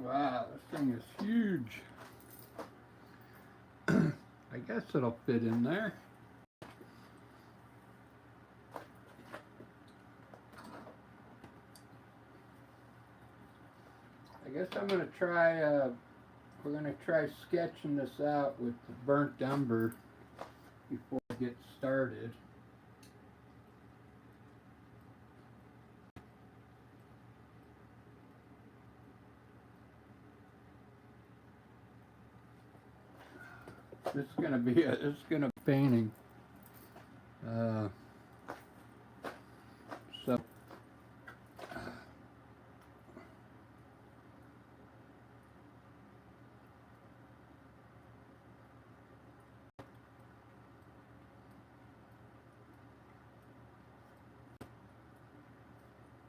Wow, this thing is huge. I guess it'll fit in there. I guess I'm going to try, we're going to try sketching this out with the burnt umber before we get started. This is going to be a painting. So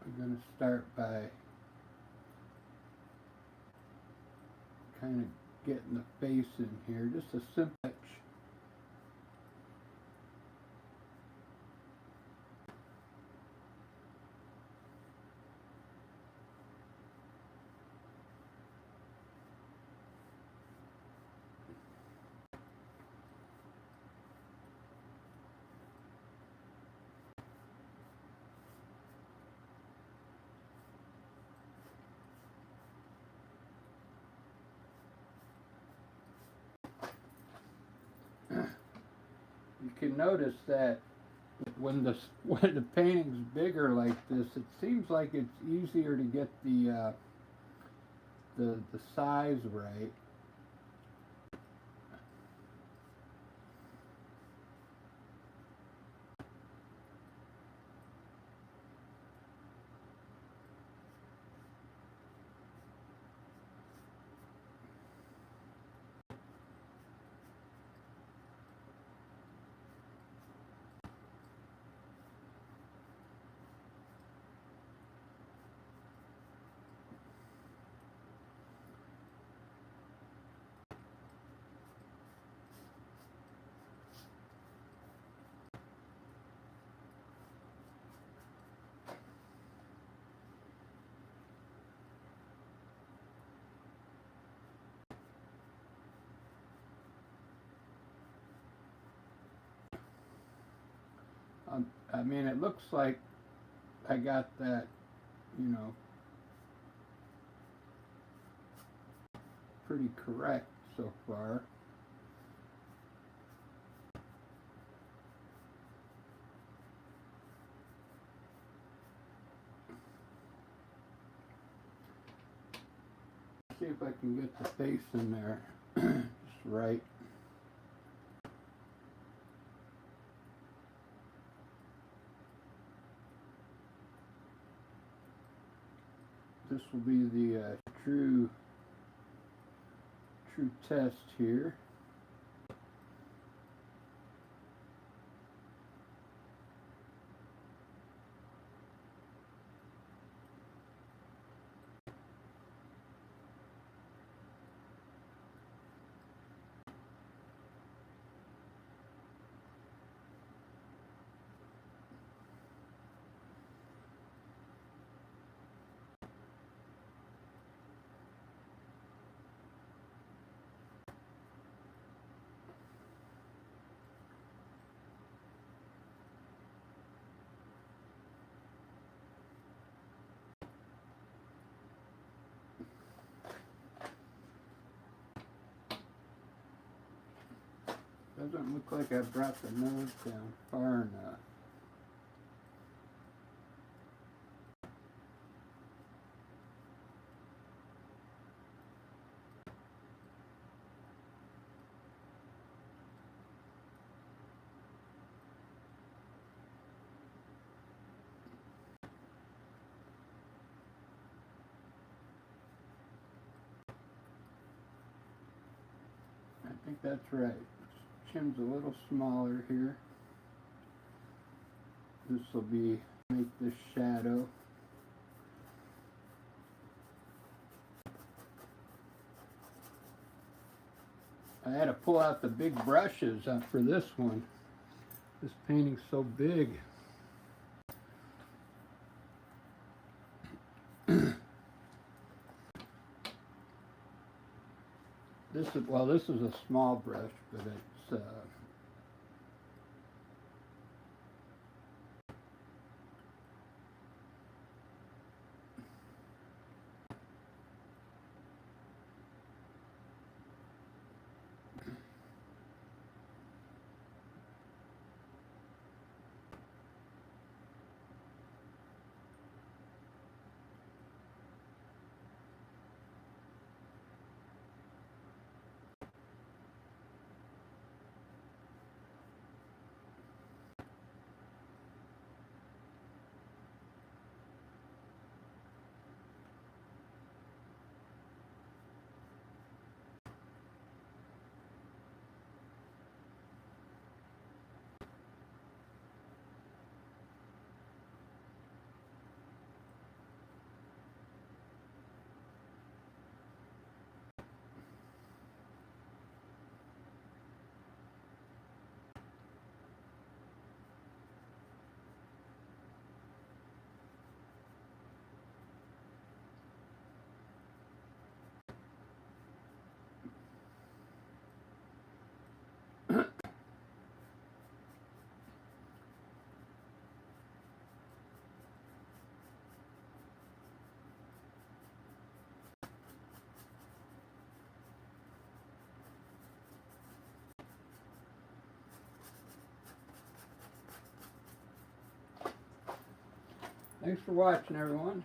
I'm going to start by kind of getting the face in here, just a simple sketch. You can notice that when the painting's bigger like this, it seems like it's easier to get the size right. I mean, it looks like I got that, you know, pretty correct so far. See if I can get the face in there just right. This will be the true test here. Doesn't look like I brought the nose down far enough. I think that's right. Chin's a little smaller here. This will make this shadow. I had to pull out the big brushes for this one. This painting's so big. this is a small brush, but it's thanks for watching, everyone.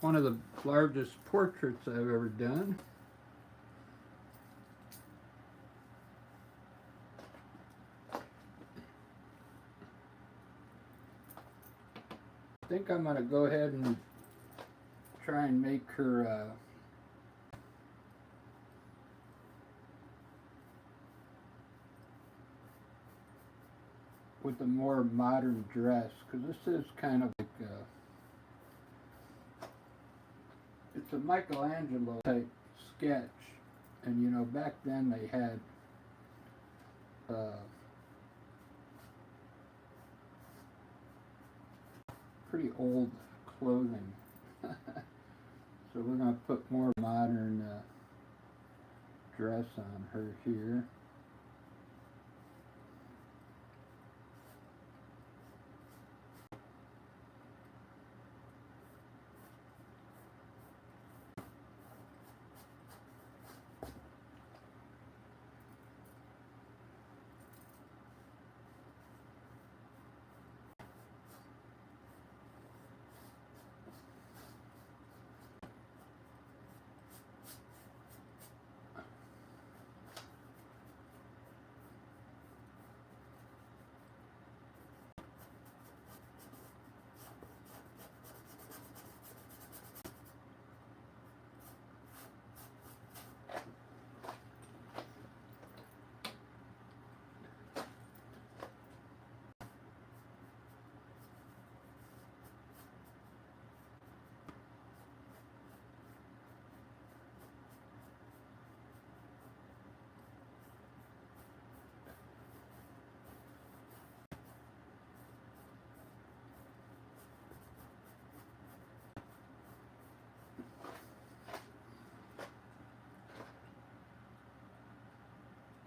One of the largest portraits I've ever done. I think I'm going to go ahead and try and make her with a more modern dress, because this is kind of like it's a Michelangelo type sketch, and you know, back then they had pretty old clothing. So we're going to put more modern dress on her here.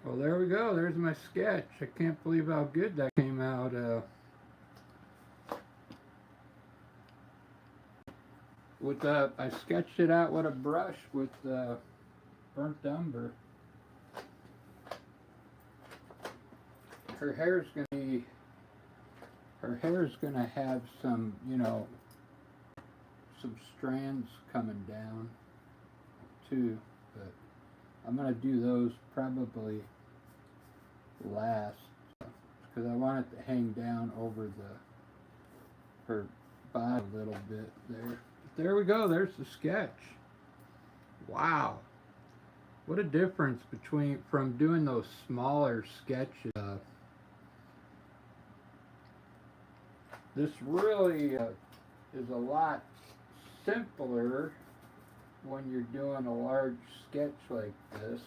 Well, there we go. There's my sketch. I can't believe how good that came out. I sketched it out with a brush with burnt umber. her hair's gonna have some, you know, some strands coming down too, but I'm gonna do those probably last because I want it to hang down over her body a little bit there. There we go. There's the sketch. Wow, what a difference from doing those smaller sketches. This really is a lot simpler when you're doing a large sketch like this.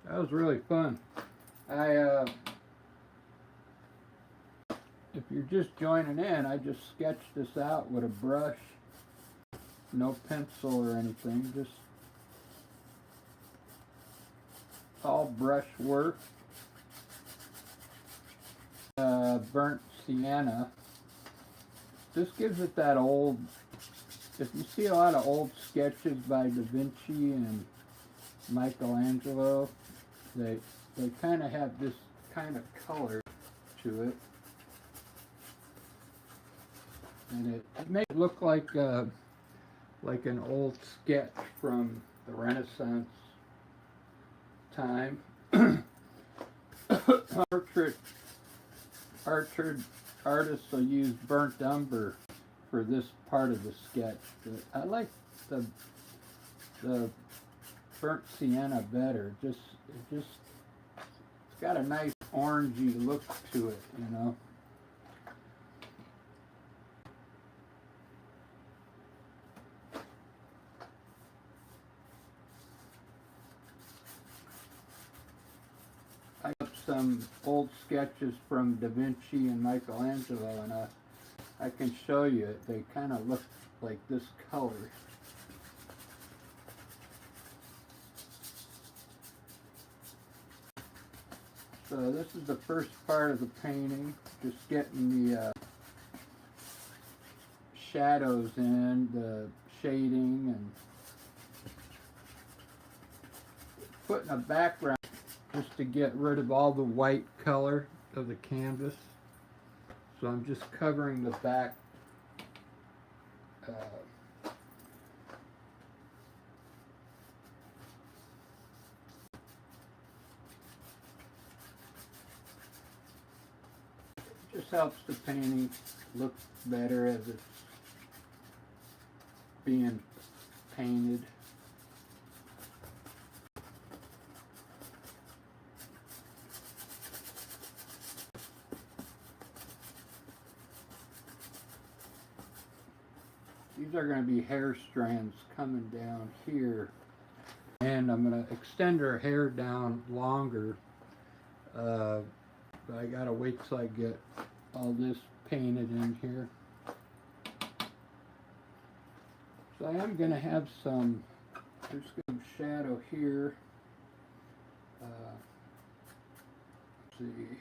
That was really fun. If you're just joining in, I just sketched this out with a brush, no pencil or anything, just all brush work. Burnt sienna. This gives it that old, if you see a lot of old sketches by Da Vinci and Michelangelo, they kind of have this kind of color to it, and it makes it look like an old sketch from the Renaissance time. Artists will use burnt umber for this part of the sketch, but I like the burnt sienna better. It's got a nice orangey look to it, you know. I have some old sketches from Da Vinci and Michelangelo, and I can show you it. They kind of look like this color. So this is the first part of the painting, just getting the shadows in, the shading, and putting a background just to get rid of all the white color of the canvas. So I'm just covering the back just helps the painting look better as it's being painted. These are going to be hair strands coming down here, and I'm going to extend her hair down longer. But I gotta wait till I get all this painted in here. So I am gonna have there's some shadow here. Let's see.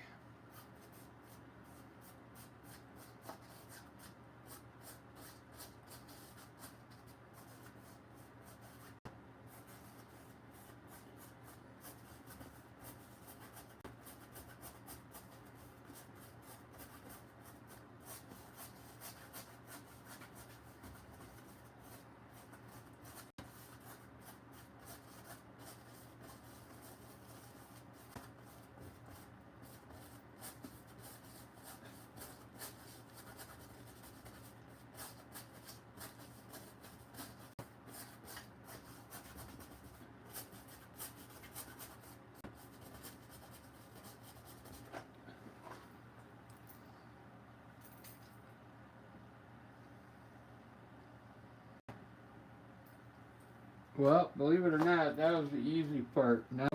Well, believe it or not, that was the easy part. Now,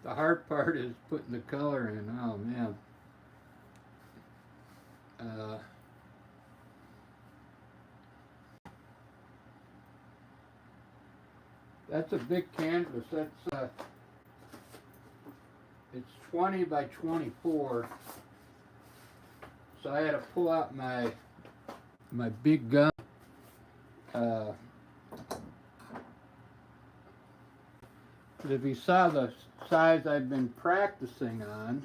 the hard part is putting the color in. Oh, man. That's a big canvas. That's it's 20 by 24. So I had to pull out my big gun. If you saw the size I've been practicing on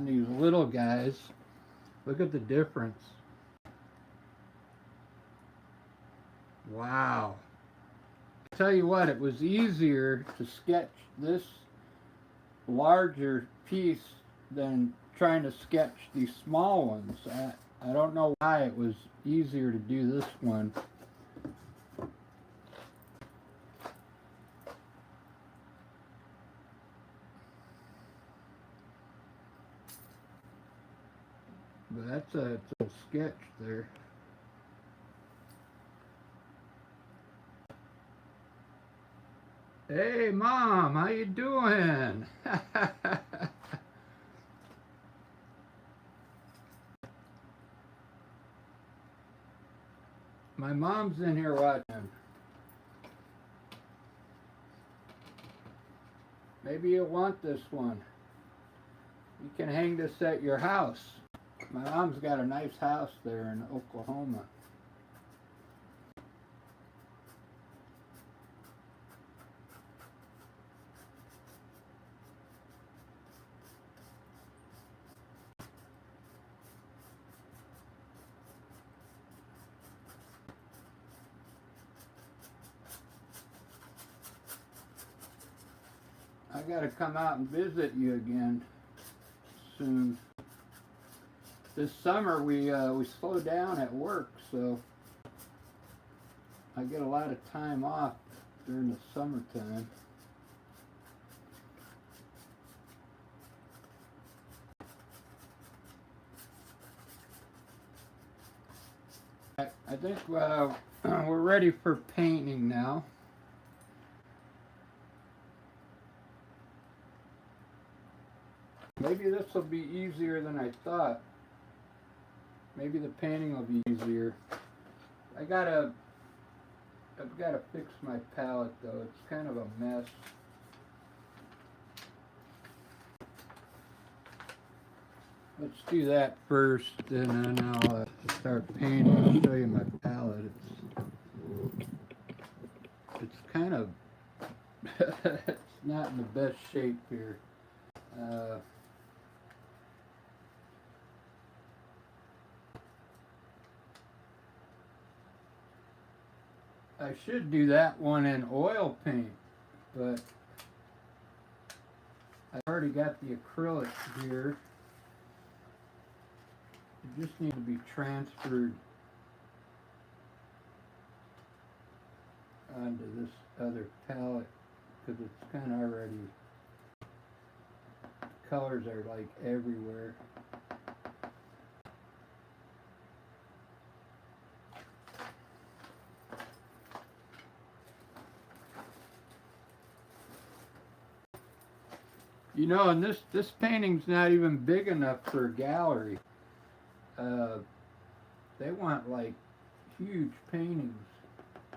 these little guys. Look at the difference. Wow. I tell you what, it was easier to sketch this larger piece than trying to sketch these small ones. I don't know why it was easier to do this one. But that's a sketch there. Hey, Mom, how you doing? My mom's in here watching. Maybe you want this one. You can hang this at your house. My mom's got a nice house there in Oklahoma. I gotta come out and visit you again soon. This summer we slow down at work, so I get a lot of time off during the summertime. I think we're ready for painting now. Maybe this will be easier than I thought. Maybe the painting will be easier. I've got to fix my palette though. It's kind of a mess. Let's do that first, and then I'll start painting. I'll show you my palette. It's kind of it's not in the best shape here. I should do that one in oil paint, but I already got the acrylic here. It just needs to be transferred onto this other palette because it's kind of already, colors are like everywhere. You know, and this painting's not even big enough for a gallery. They want like huge paintings.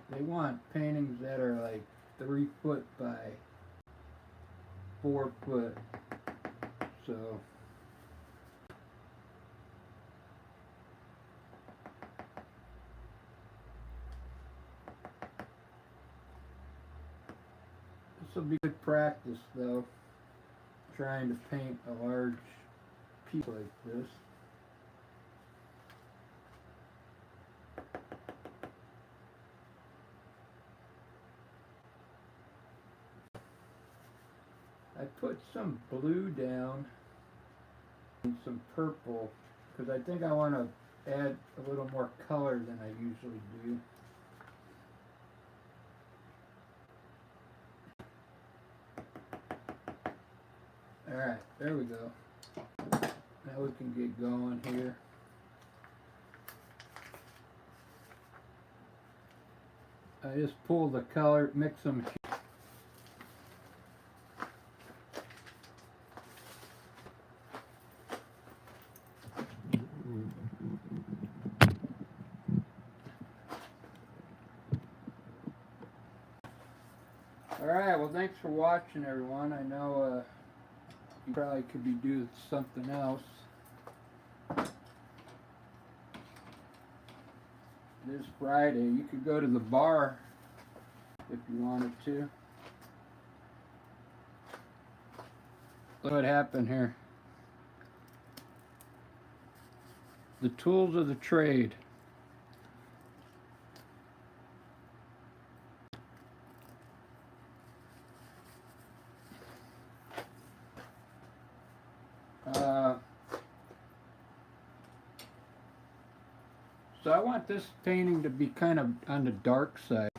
They want paintings that are like 3 foot by 4 foot. So this will be good practice though, trying to paint a large piece like this. I put some blue down and some purple because I think I want to add a little more color than I usually do. Alright, there we go. Now we can get going here. I just pull the color, mix them. Alright, well thanks for watching everyone. I know you probably could be doing something else. It is Friday. You could go to the bar if you wanted to. Look what happened here. The tools of the trade. So I want this painting to be kind of on the dark side.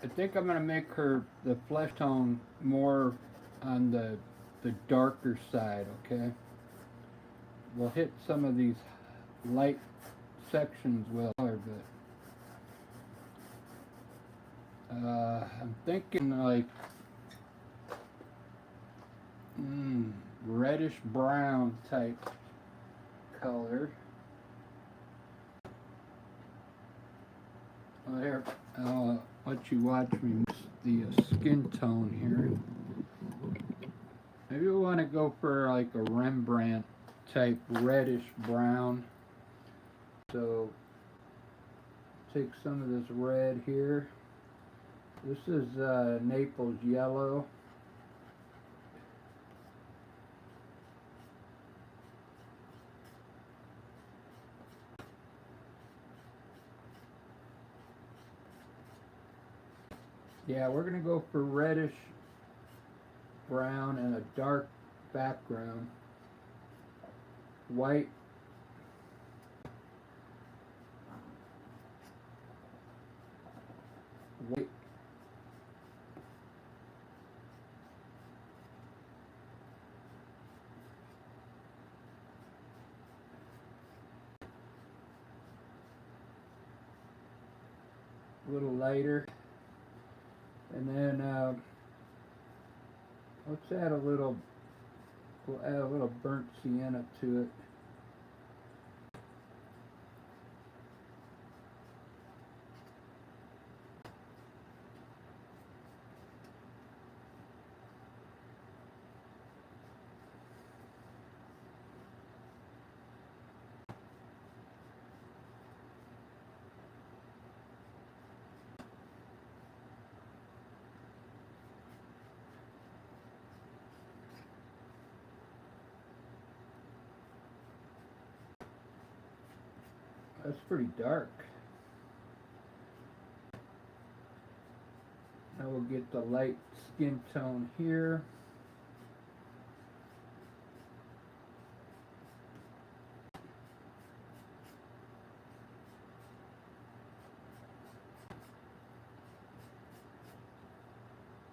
I think I'm going to make the flesh tone more on the darker side, okay? We'll hit some of these light sections with color, but I'm thinking like reddish brown type color. Well, here, I'll let you watch me mix the skin tone here. Maybe we want to go for like a Rembrandt type reddish brown. So take some of this red here. This is Naples yellow. Yeah, we're going to go for reddish brown and a dark background. White. White. A little lighter. And then let's add we'll add a little burnt sienna to it. That's pretty dark. Now we'll get the light skin tone here.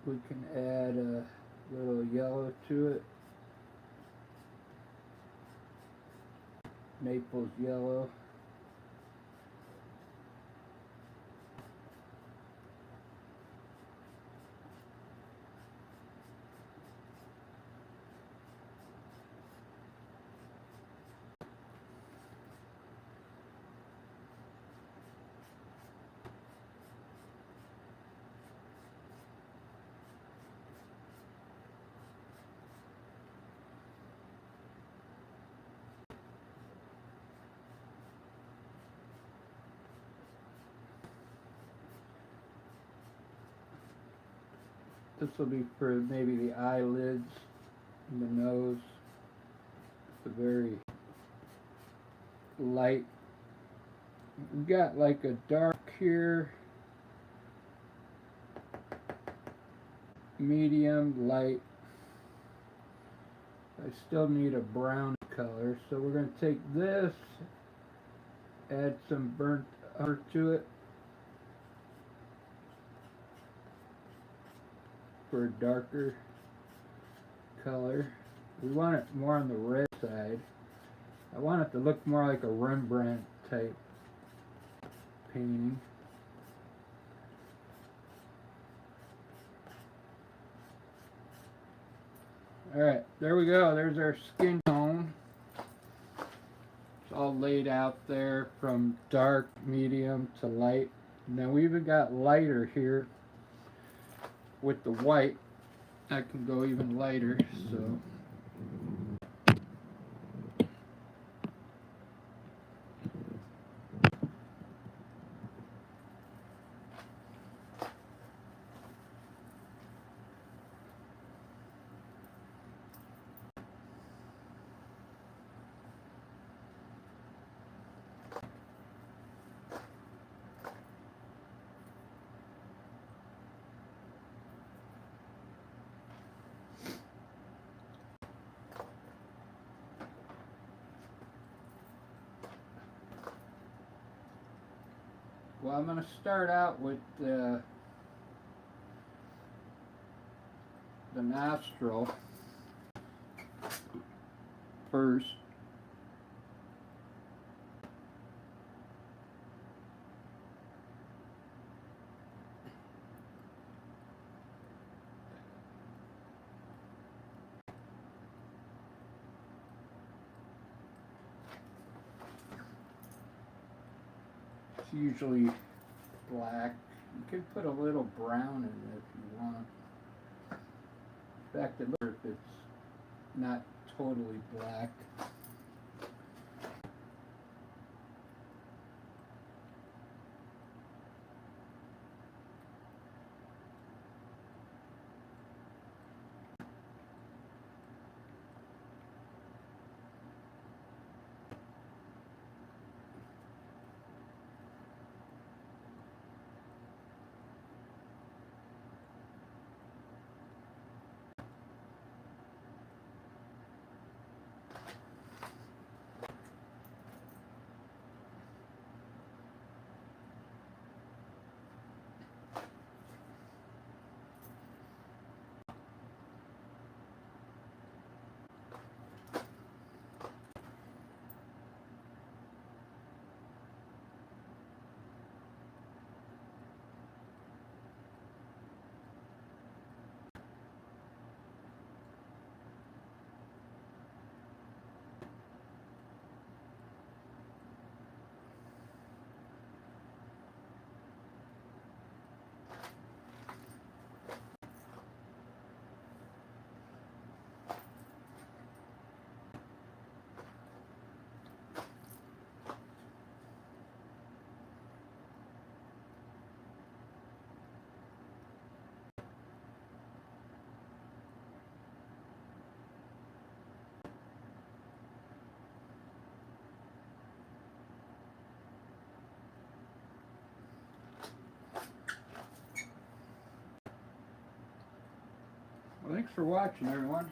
We can add a little yellow to it. Naples yellow. This will be for maybe the eyelids and the nose. It's a very light. We've got like a dark here, medium, light. I still need a brown color, so we're going to take this, add some burnt umber to it for a darker color. We want it more on the red side. I want it to look more like a Rembrandt type painting. Alright, there we go. There's our skin tone. It's all laid out there from dark, medium to light. Now we even got lighter here with the white. I can go even lighter, so. Well, I'm going to start out with the nostril first. It's usually black. You could put a little brown in it if you want. In fact, it looks if it's not totally black. Well, thanks for watching, everyone.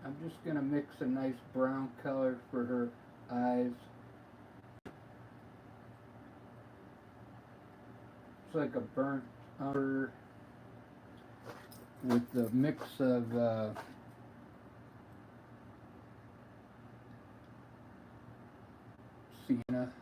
I'm just going to mix a nice brown color for her eyes. It's like a burnt umber with the mix of sienna.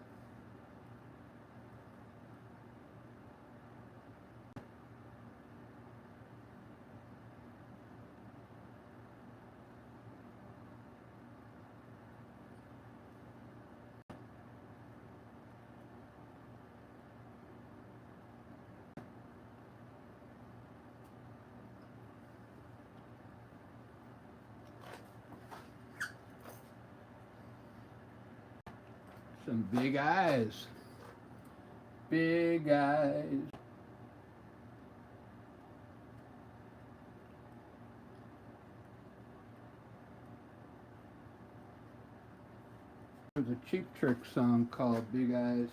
Some big eyes. Big eyes. There's a Cheap Trick song called Big Eyes.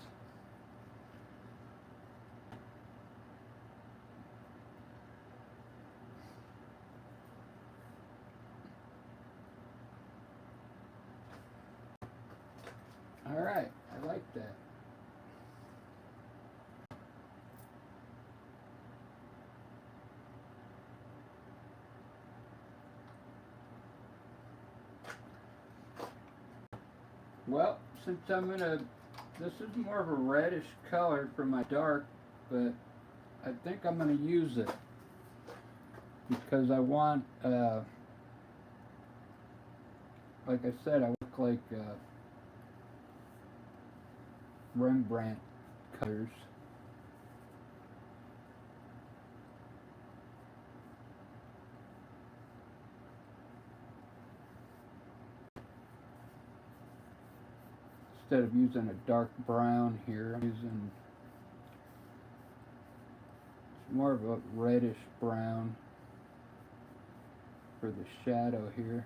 All right, I like that. Well, since this is more of a reddish color for my dark, but I think I'm gonna use it because I want, like I said, I look like Rembrandt colors. Instead of using a dark brown here, I'm using more of a reddish brown for the shadow here.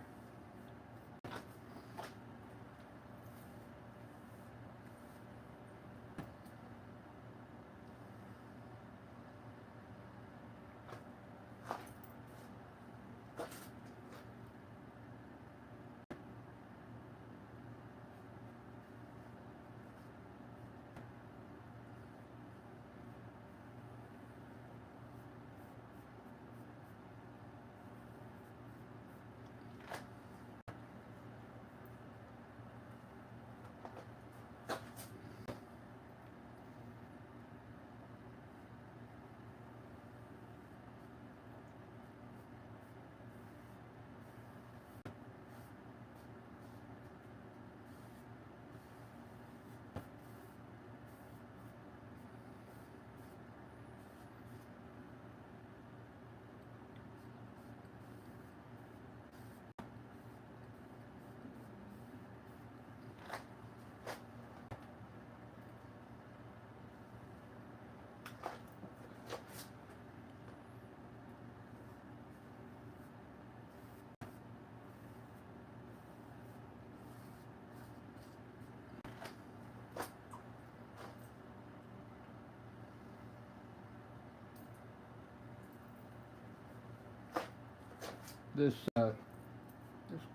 This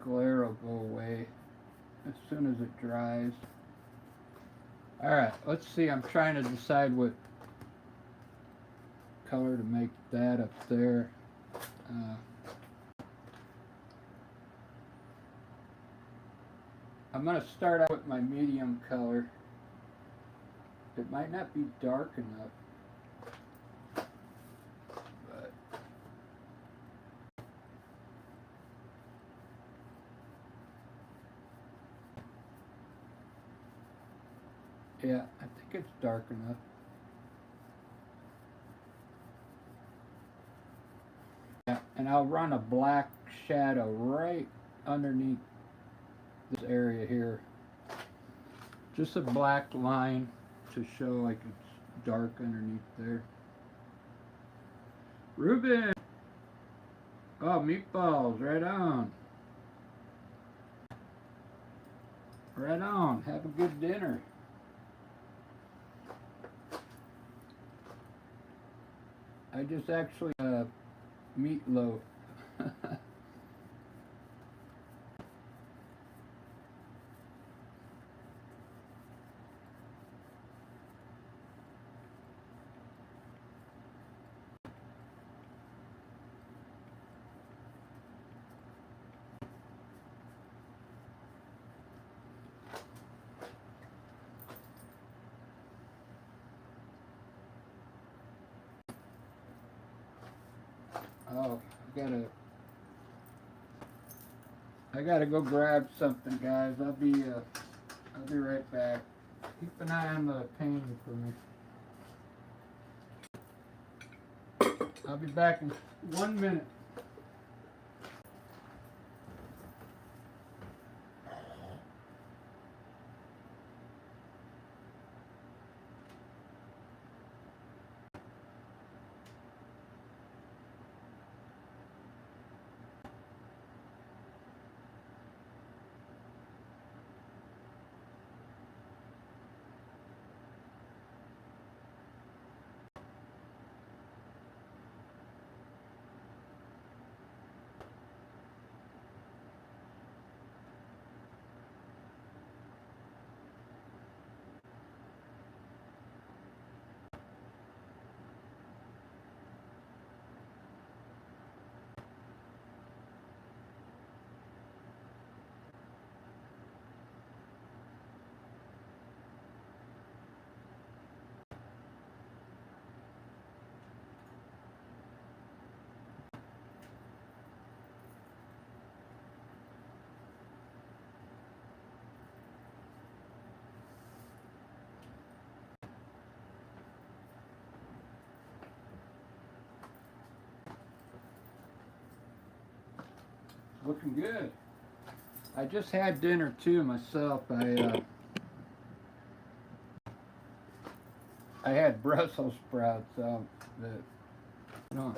glare will go away as soon as it dries. Alright, let's see, I'm trying to decide what color to make that up there. I'm going to start out with my medium color. It might not be dark enough. Yeah, I think it's dark enough. Yeah, and I'll run a black shadow right underneath this area here. Just a black line to show like it's dark underneath there. Ruben! Oh, meatballs, right on. Right on, have a good dinner. I just actually meatloaf. Oh, I gotta go grab something, guys. I'll be right back. Keep an eye on the painting for me. I'll be back in 1 minute. Looking good. I just had dinner too myself. I had Brussels sprouts that, you know,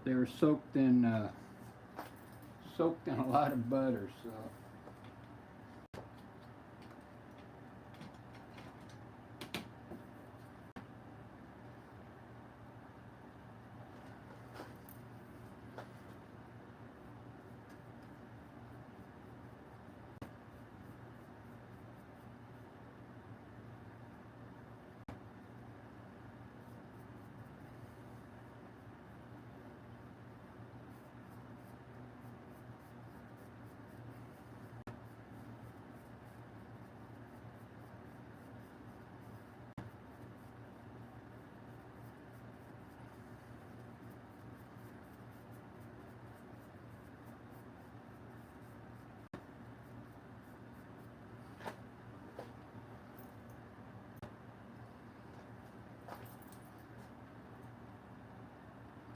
they were soaked in a lot of butter. So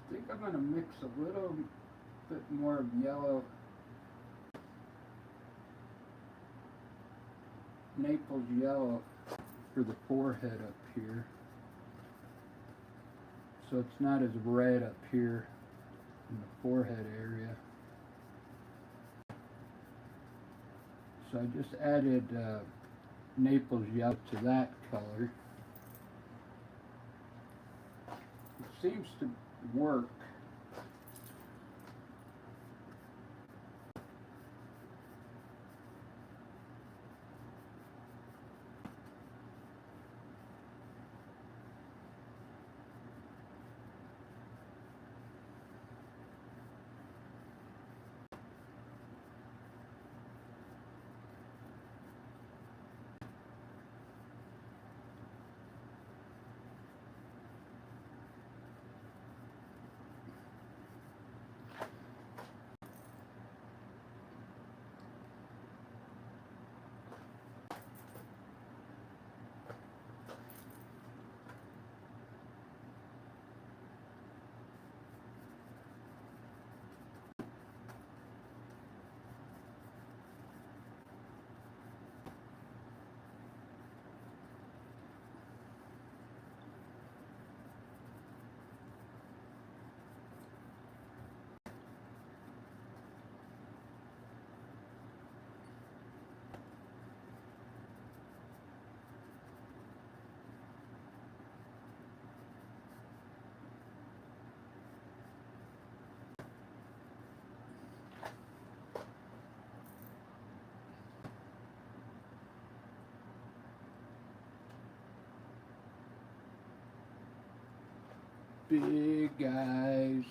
I think I'm going to mix a little bit more of yellow Naples yellow for the forehead up here, so it's not as red up here in the forehead area. So I just added Naples yellow to that color. It seems to work. Big eyes.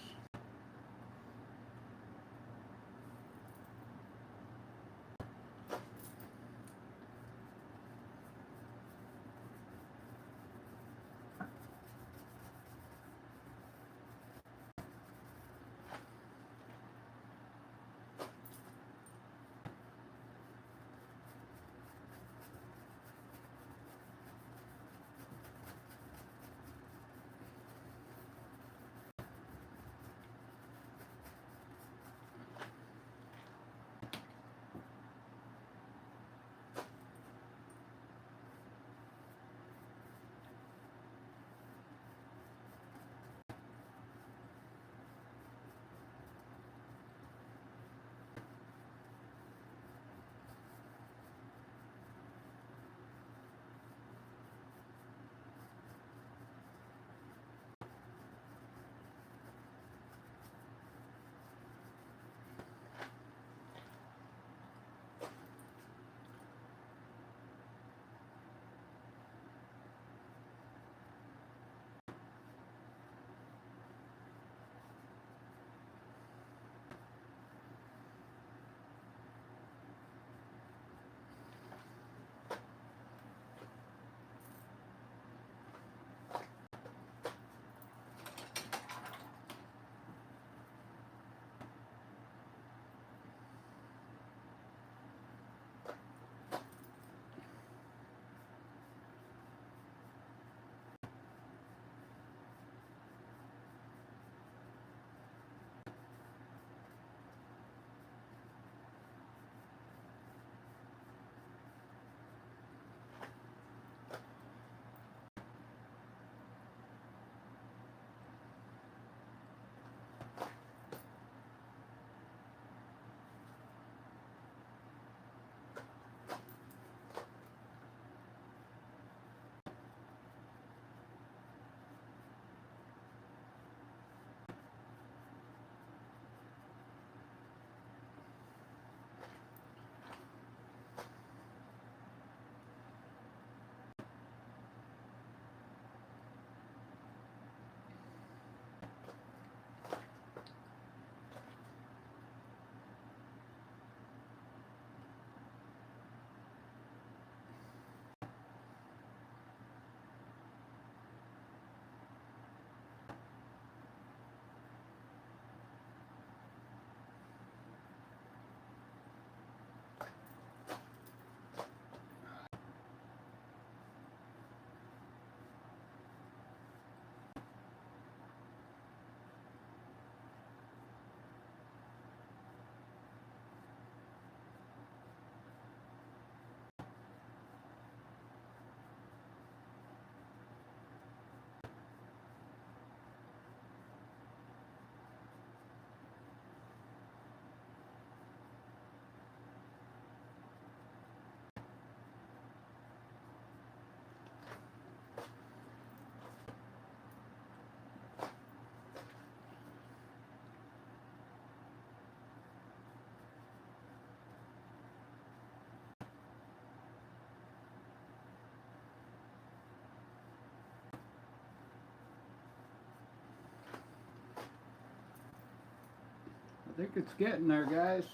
think it's getting there, guys.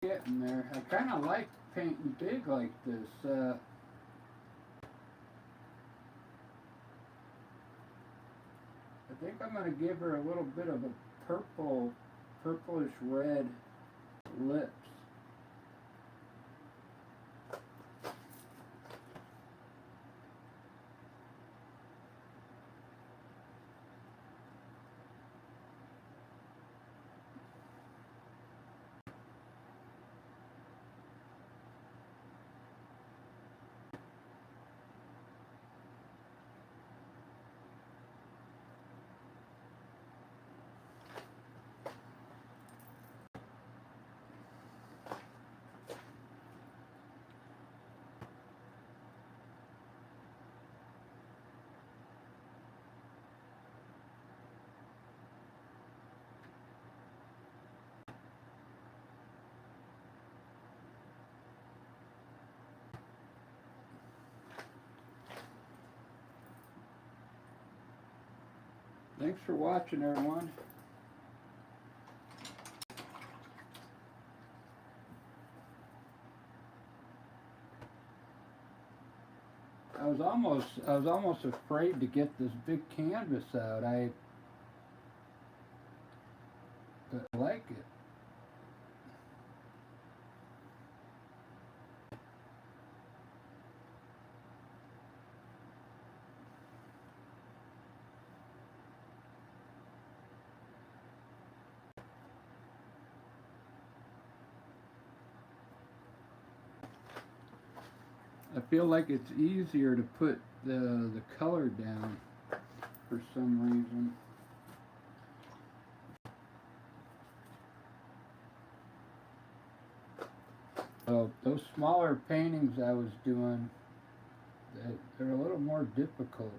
It's getting there. I kind of like painting big like this. I think I'm going to give her a little bit of a purplish red lips. Thanks for watching, everyone. I was almost afraid to get this big canvas out. But I like it. I feel like it's easier to put the color down for some reason. Oh, those smaller paintings I was doing, they're a little more difficult.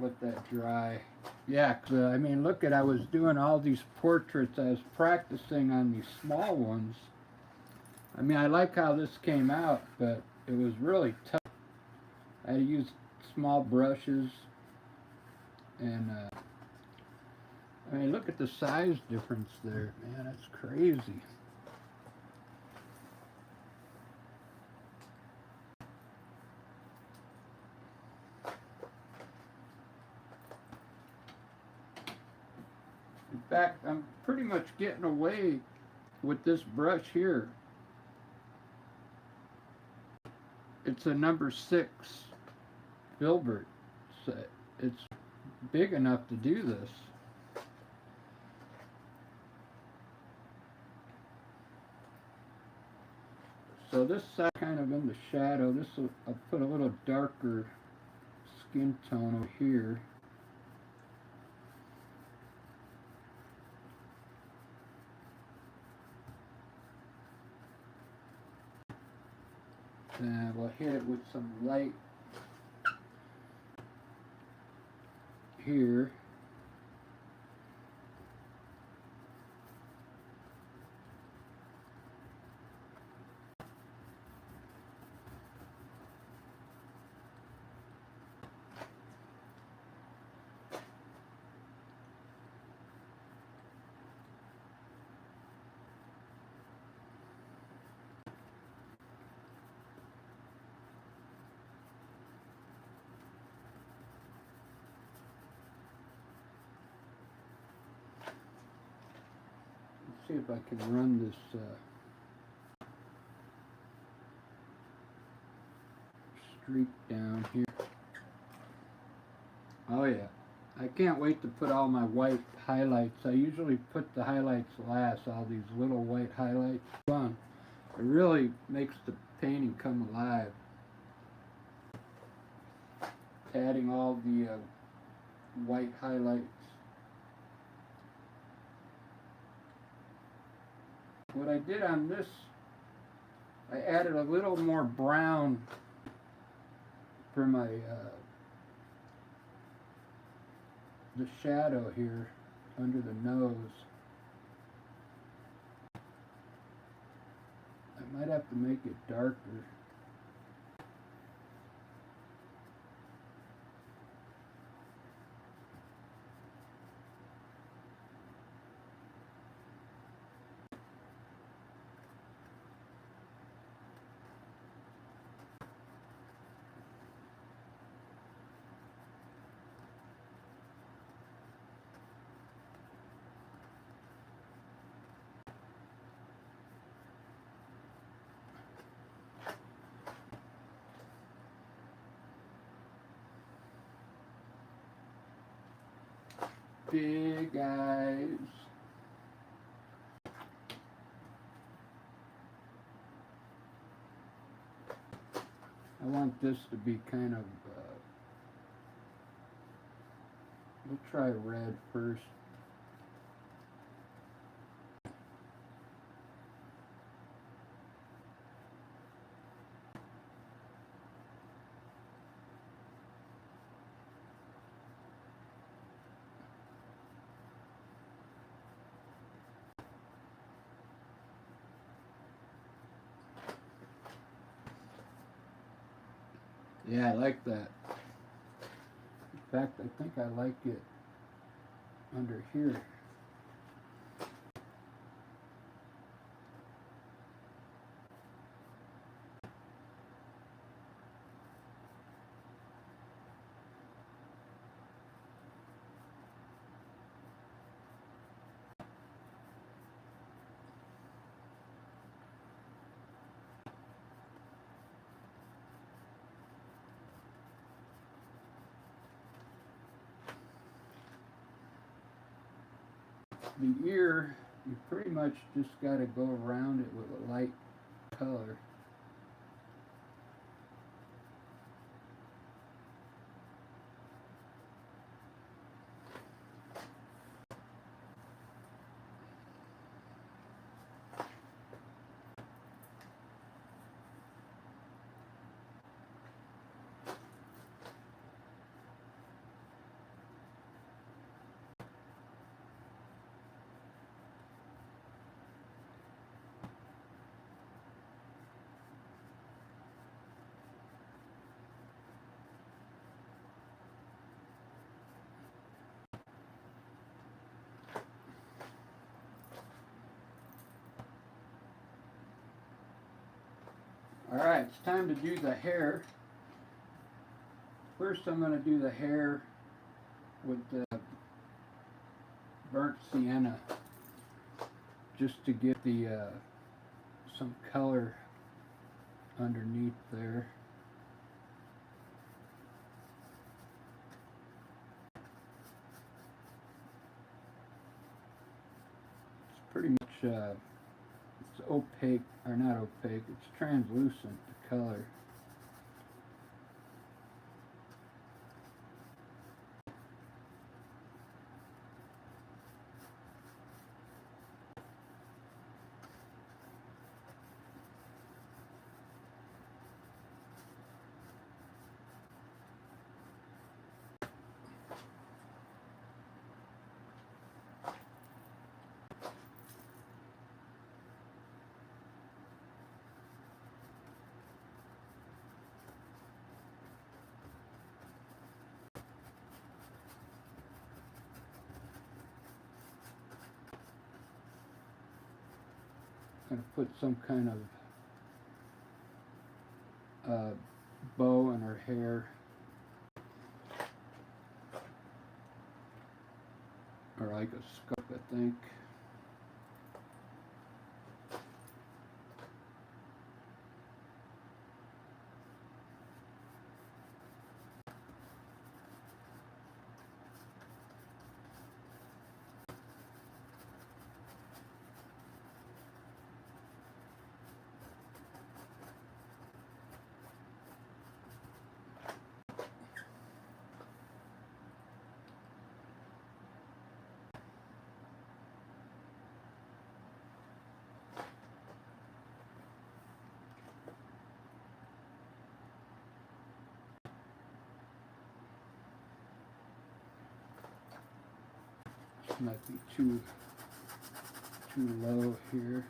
Let that dry. Yeah, 'cause, I mean, look I was doing all these portraits. I was practicing on these small ones. I mean, I like how this came out, but it was really tough. I used small brushes, and I mean, look at the size difference there, man. That's crazy. In fact, I'm pretty much getting away with this brush here. It's a number 6 filbert. So it's big enough to do this. So this side kind of in the shadow. I'll put a little darker skin tone over here. And we'll hit it with some light here. See if I can run this streak down here. Oh yeah, I can't wait to put all my white highlights. I usually put the highlights last, all these little white highlights. Fun. It really makes the painting come alive. Adding all the white highlights. What I did on this, I added a little more brown for my the shadow here under the nose. I might have to make it darker. big eyes. I want this to be kind of, we'll try red first. Yeah, I like that. In fact, I think I like it under here. The ear, you pretty much just got to go around it with a light color. Alright, it's time to do the hair. First I'm going to do the hair with the burnt sienna, just to get the some color underneath there. It's pretty much it's opaque, or not opaque, it's translucent, the color. Going to put some kind of bow in her hair, or like a scarf, I think. Might be too low here.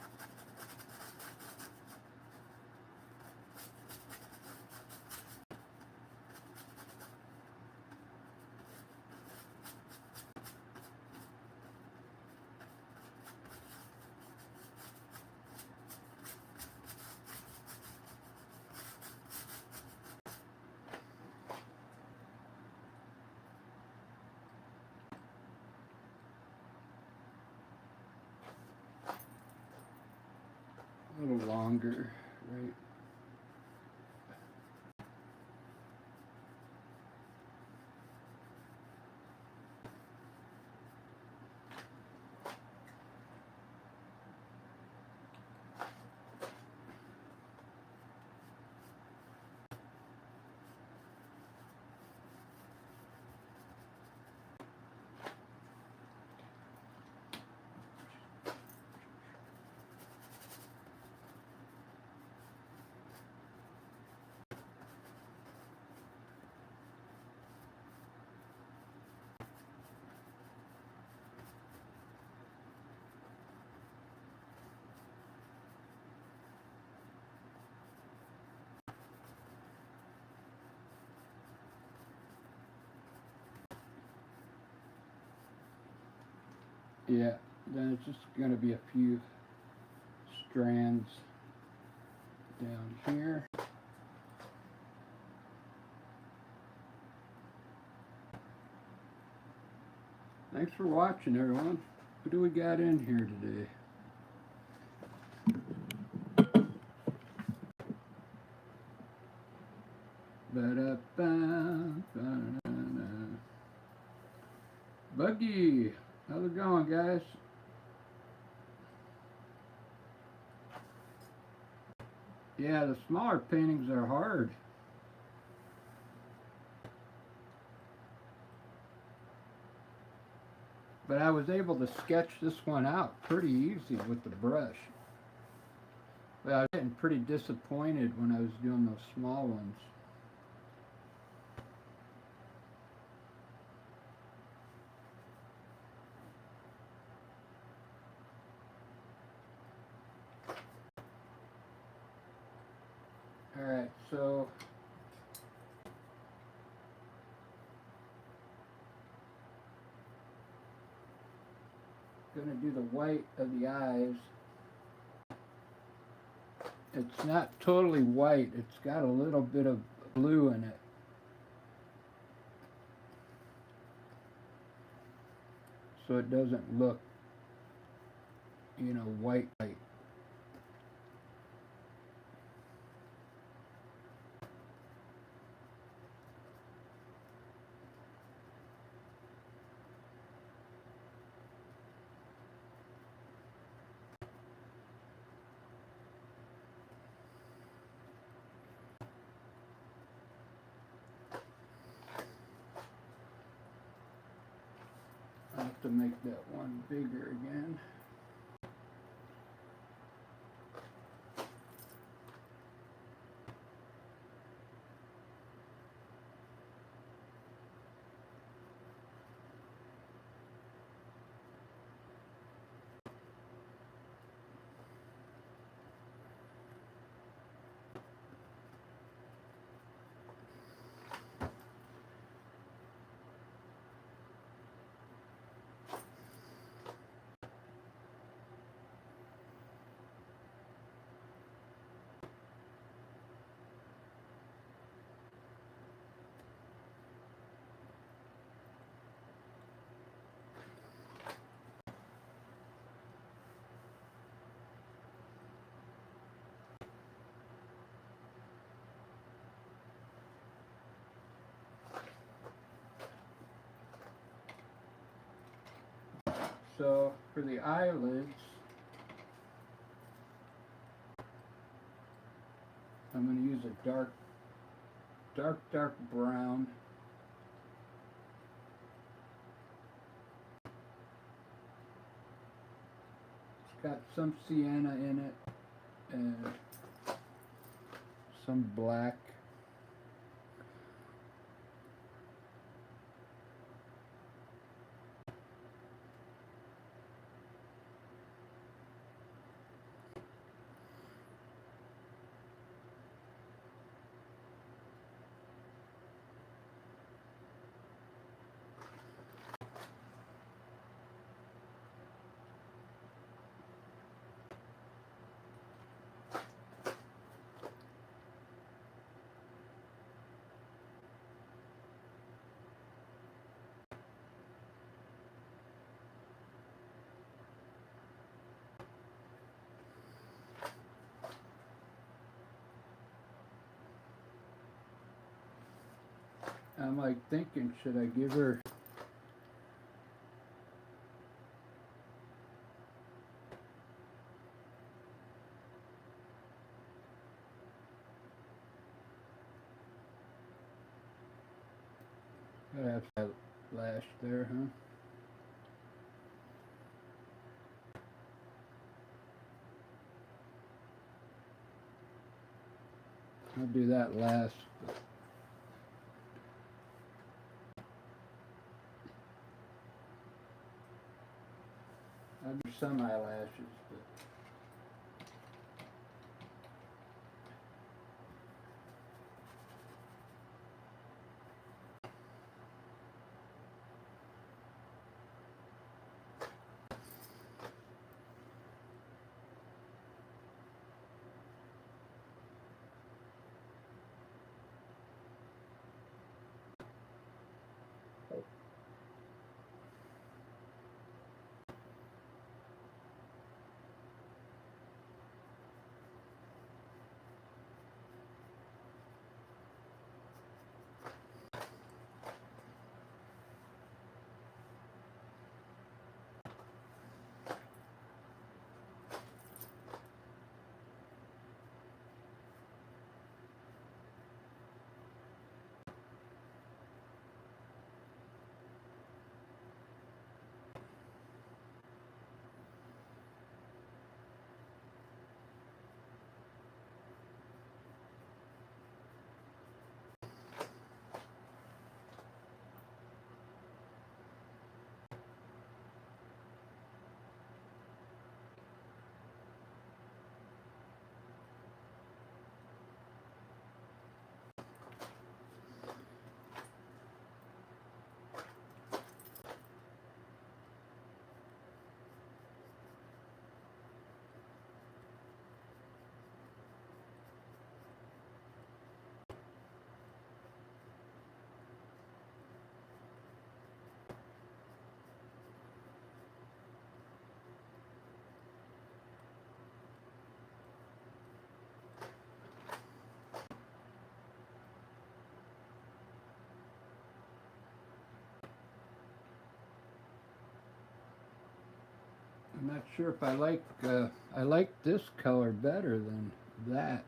A little longer, right? Yeah, then it's just going to be a few strands down here. Thanks for watching, everyone. What do we got in here today? Buggy, how's it going, guys? Yeah, the smaller paintings are hard. But I was able to sketch this one out pretty easy with the brush. But I was getting pretty disappointed when I was doing those small ones. Alright, so gonna do the white of the eyes. It's not totally white, it's got a little bit of blue in it. So it doesn't look, you know, white. I have to make that one bigger again. So for the eyelids, I'm going to use a dark brown. It's got some sienna in it and some black. I'm like thinking, should I give her gotta have that lash there, huh? I'll do that last. I'll do some eyelashes, but I'm not sure if I like this color better than that.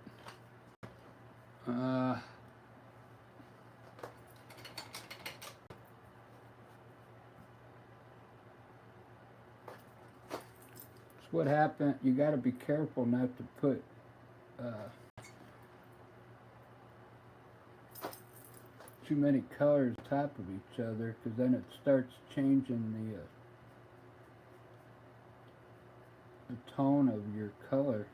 It's what happened. You got to be careful not to put too many colors on top of each other, because then it starts changing the tone of your color.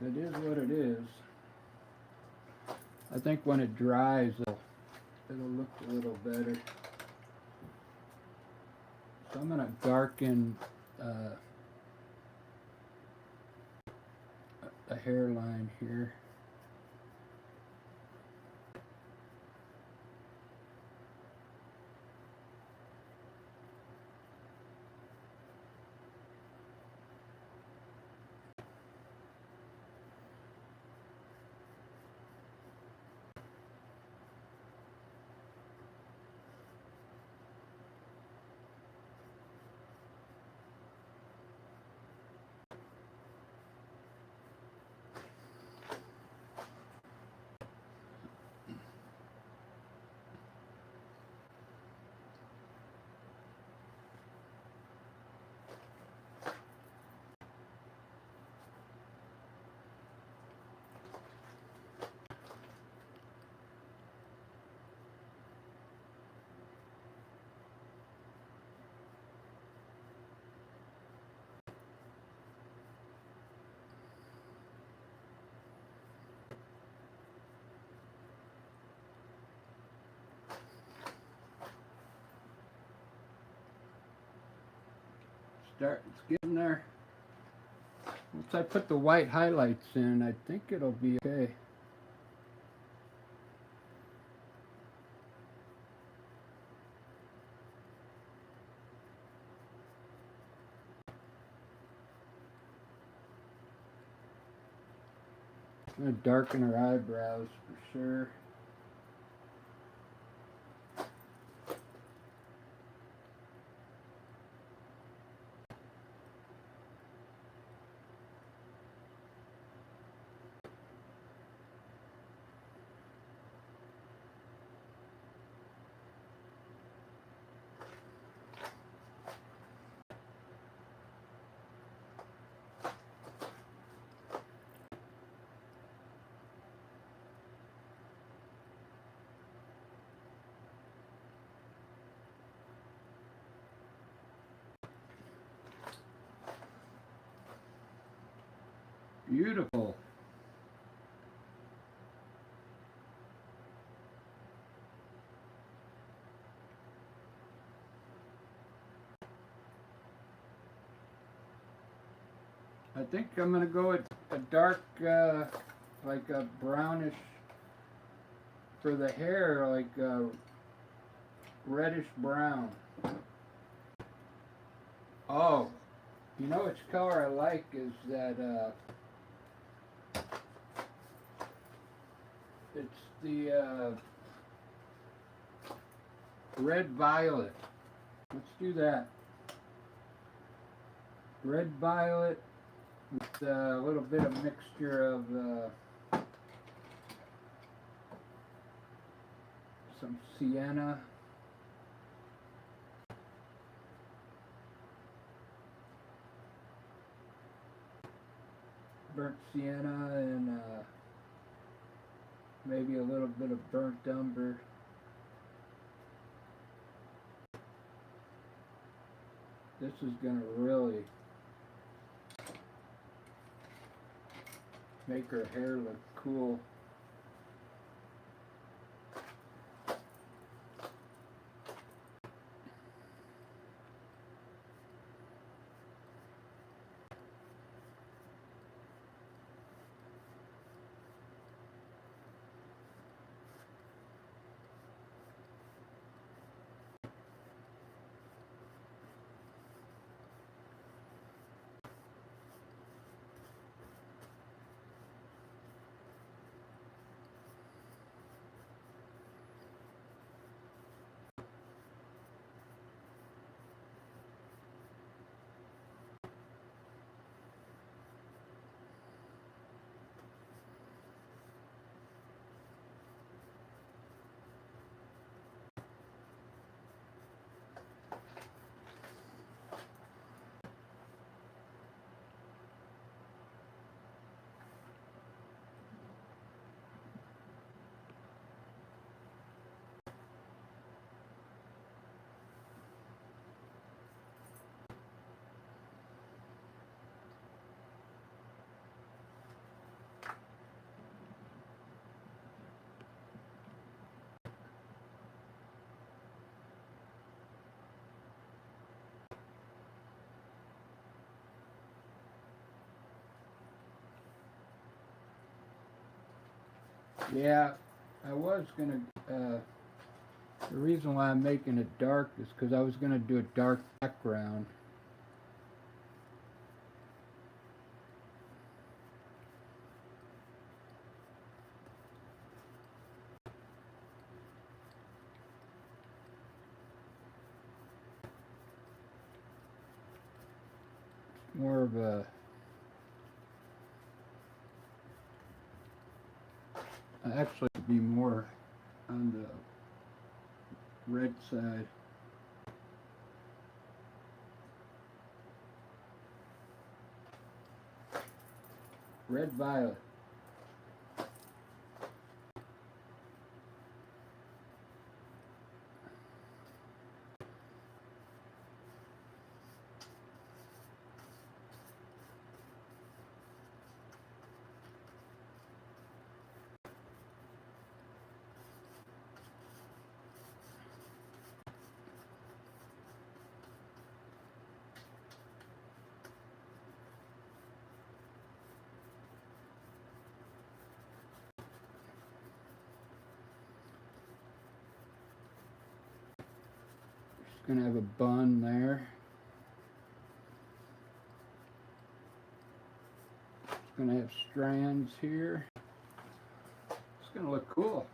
It is what it is. I think when it dries, it'll look a little better. So I'm going to darken a hairline here. It's getting there. Once I put the white highlights in, I think it'll be okay. I'm going to darken her eyebrows for sure. Beautiful. I think I'm going to go with a dark, like a brownish for the hair, like a reddish brown. Oh, you know which color I like is that, it's the red violet. Let's do that. Red violet with a little bit of mixture of some sienna. Burnt sienna and maybe a little bit of burnt umber. This is going to really make her hair look cool. Yeah, I was gonna. The reason why I'm making it dark is because I was gonna do a dark background. More of a. Actually, it'd be more on the red side. Red violet. Just gonna have a bun there. It's gonna have strands here. It's gonna look cool.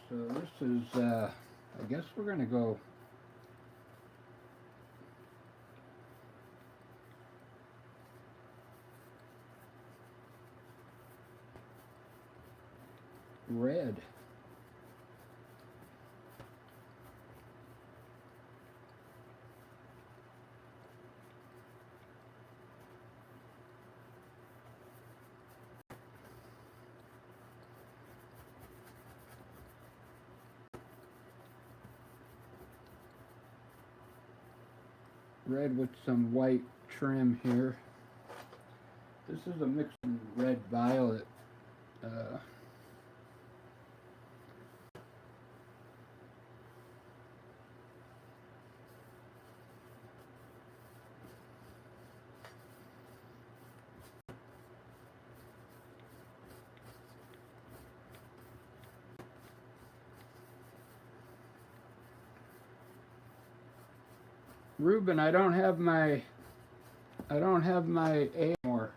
So this is, I guess we're gonna go red. Red with some white trim here. This is a mix of red violet. Ruben, I don't have my A more.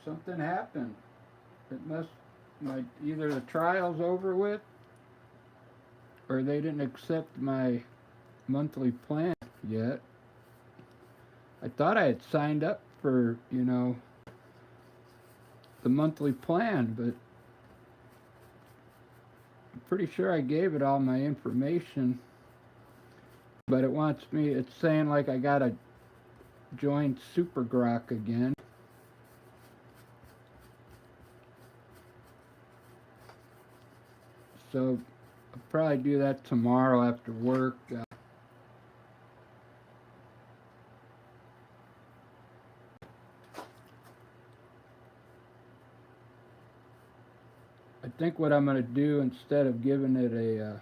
Something happened. It must, either the trial's over with, or they didn't accept my monthly plan yet. I thought I had signed up for, you know, the monthly plan, but I'm pretty sure I gave it all my information. But it wants me, it's saying like I gotta join Super Grok again. So I'll probably do that tomorrow after work. I think what I'm going to do, instead of giving it a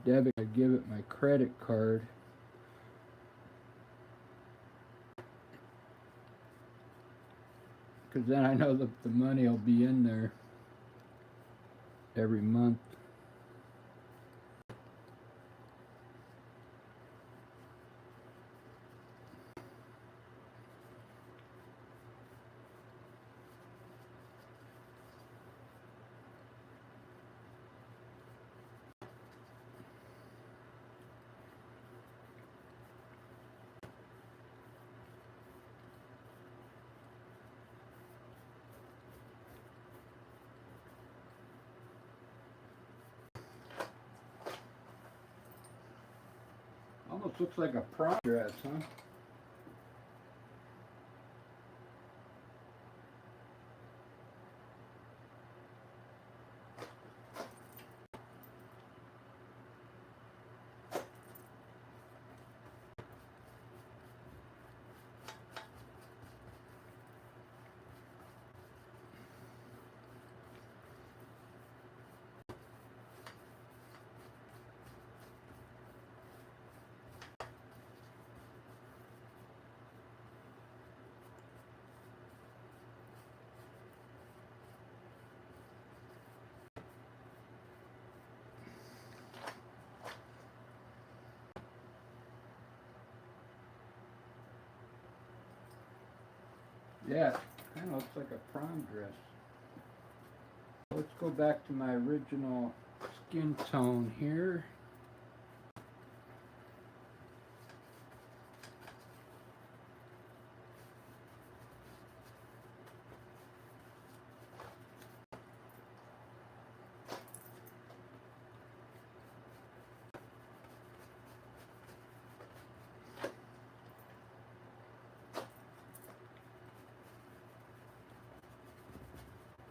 debit, I give it my credit card. Because then I know that the money will be in there every month. Almost looks like a prom dress, huh? Yeah, kind of looks like a prom dress. Let's go back to my original skin tone here.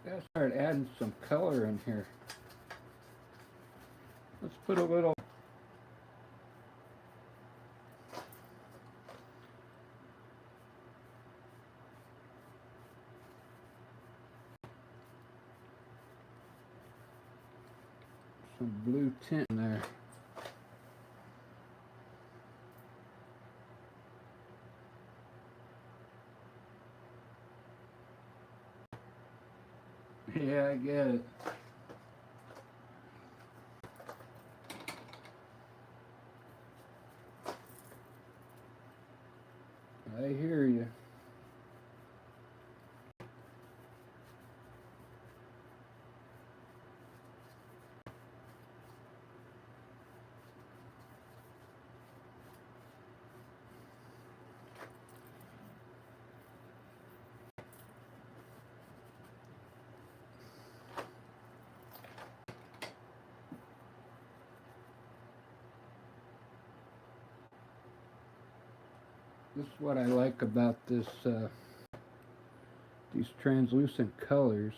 Gotta start adding some color in here. Let's put a little some blue tint in there. Yeah, I get it. I hear you. This is what I like about this, these translucent colors.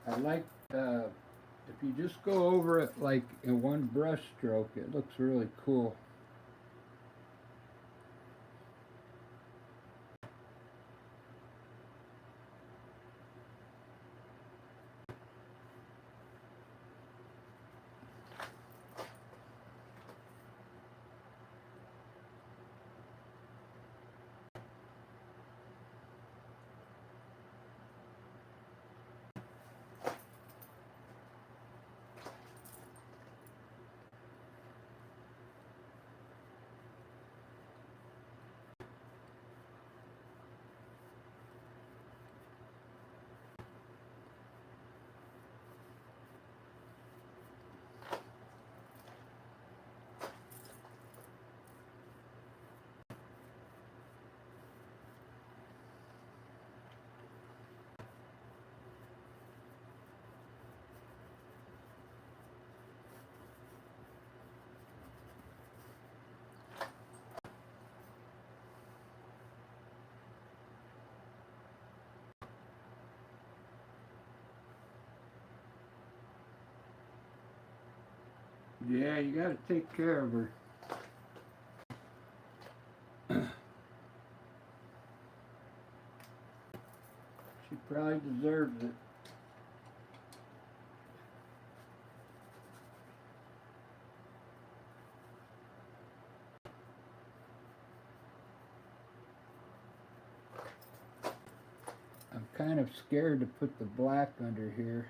I like, if you just go over it like in one brush stroke, it looks really cool. Yeah, you gotta take care of her. She probably deserves it. I'm kind of scared to put the black under here.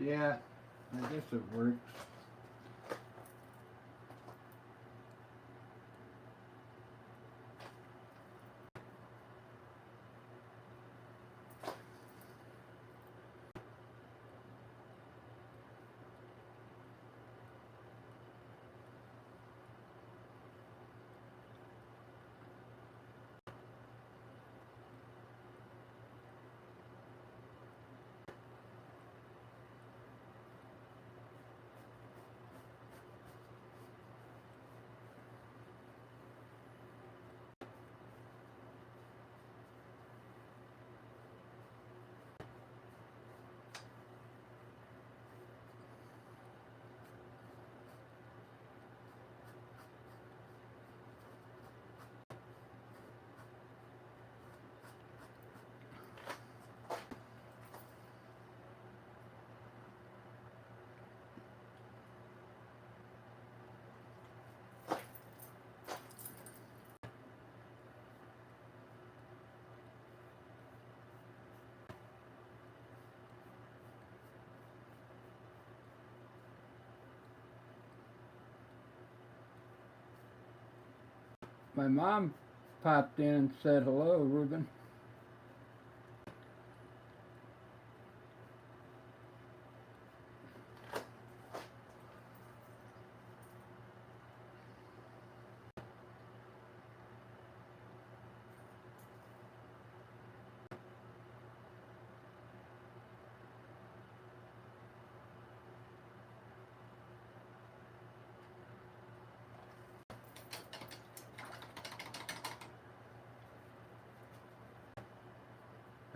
Yeah, I guess it works. My mom popped in and said hello, Ruben.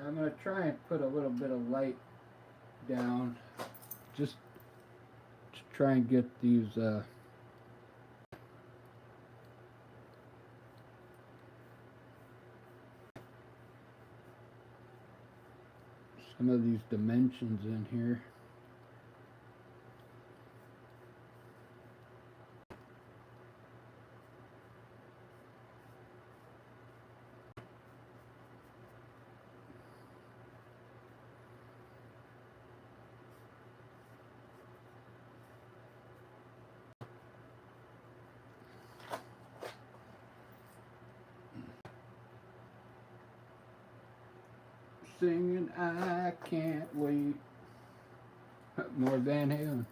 I'm going to try and put a little bit of light down just to try and get these some of these dimensions in here. Singing I Can't Wait. More Van Halen.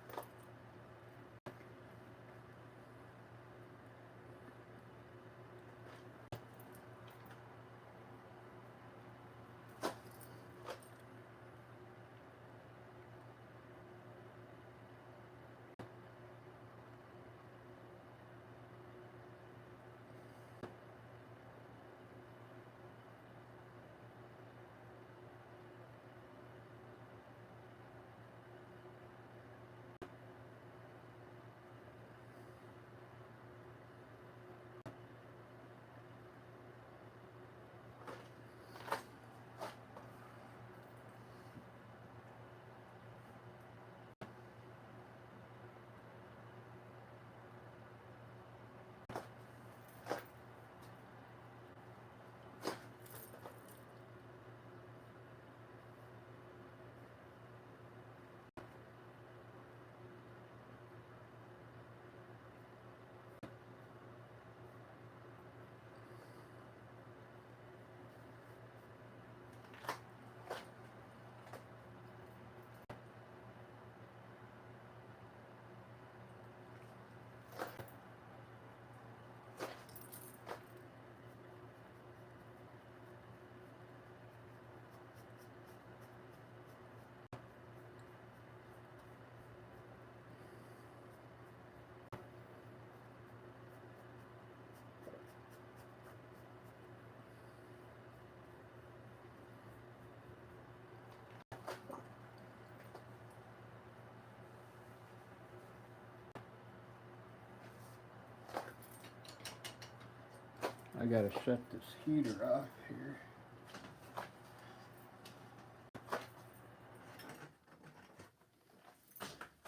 I gotta shut this heater off here.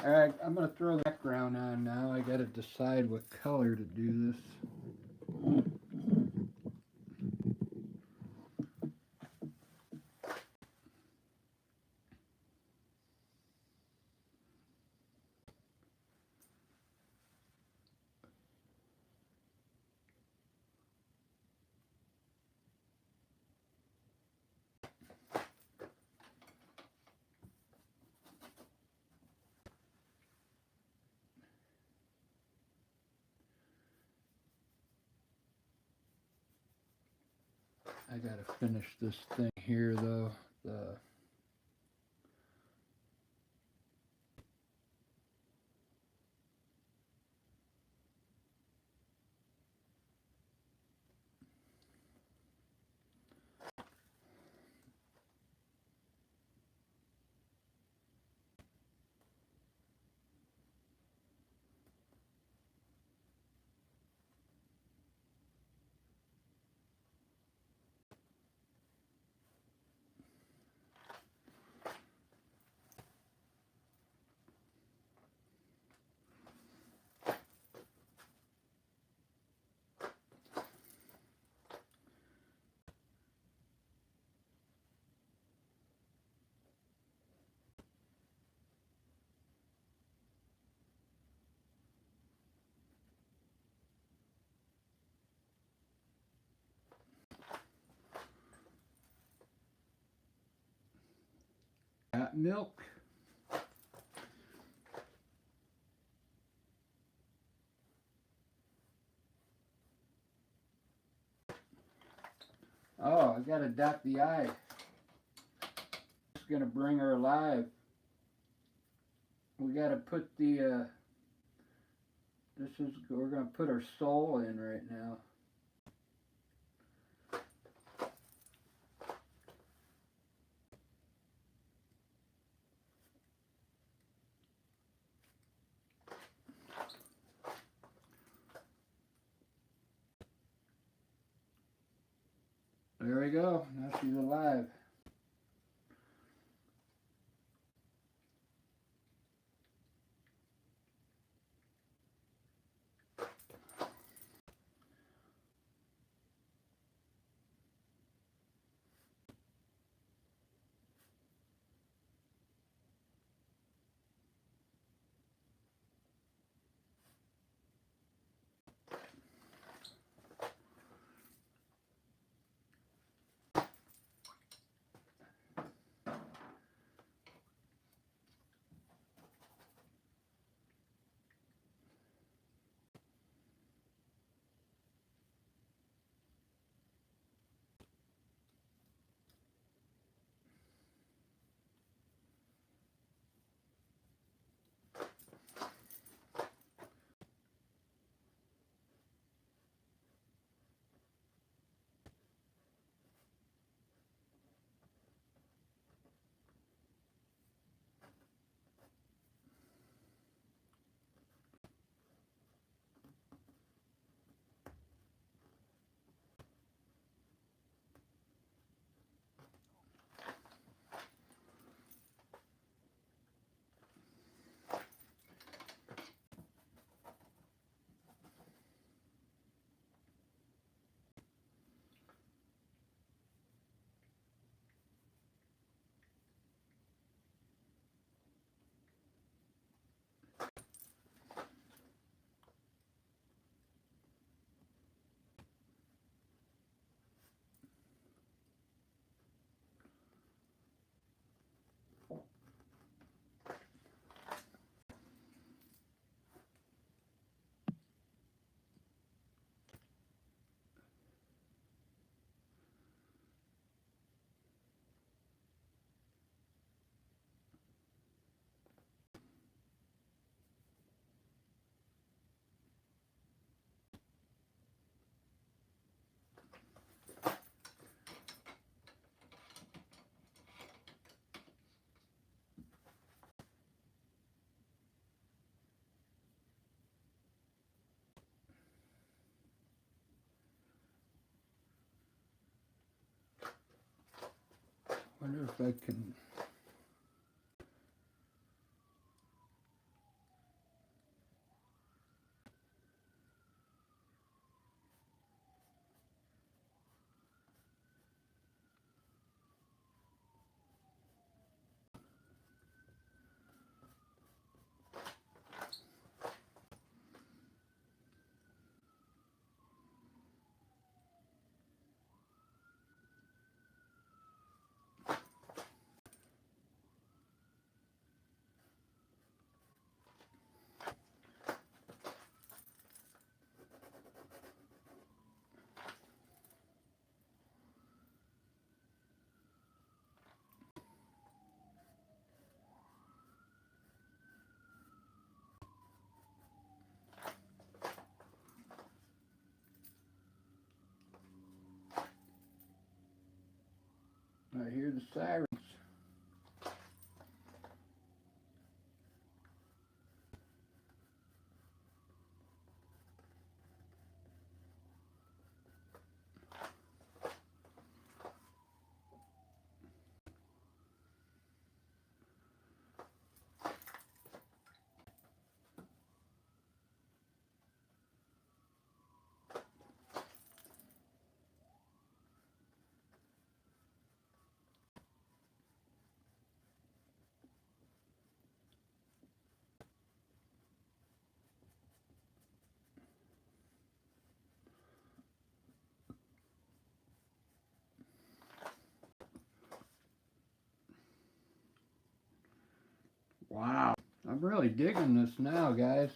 Alright, I'm gonna throw the background on now. I gotta decide what color to do this. I gotta finish this thing here though. Got milk. Oh, I gotta dot the I. It's gonna bring her alive. We gotta put the we're gonna put her soul in right now. There we go. Now she's alive. Wonder if I can. I hear the sirens. Wow, I'm really digging this now, guys.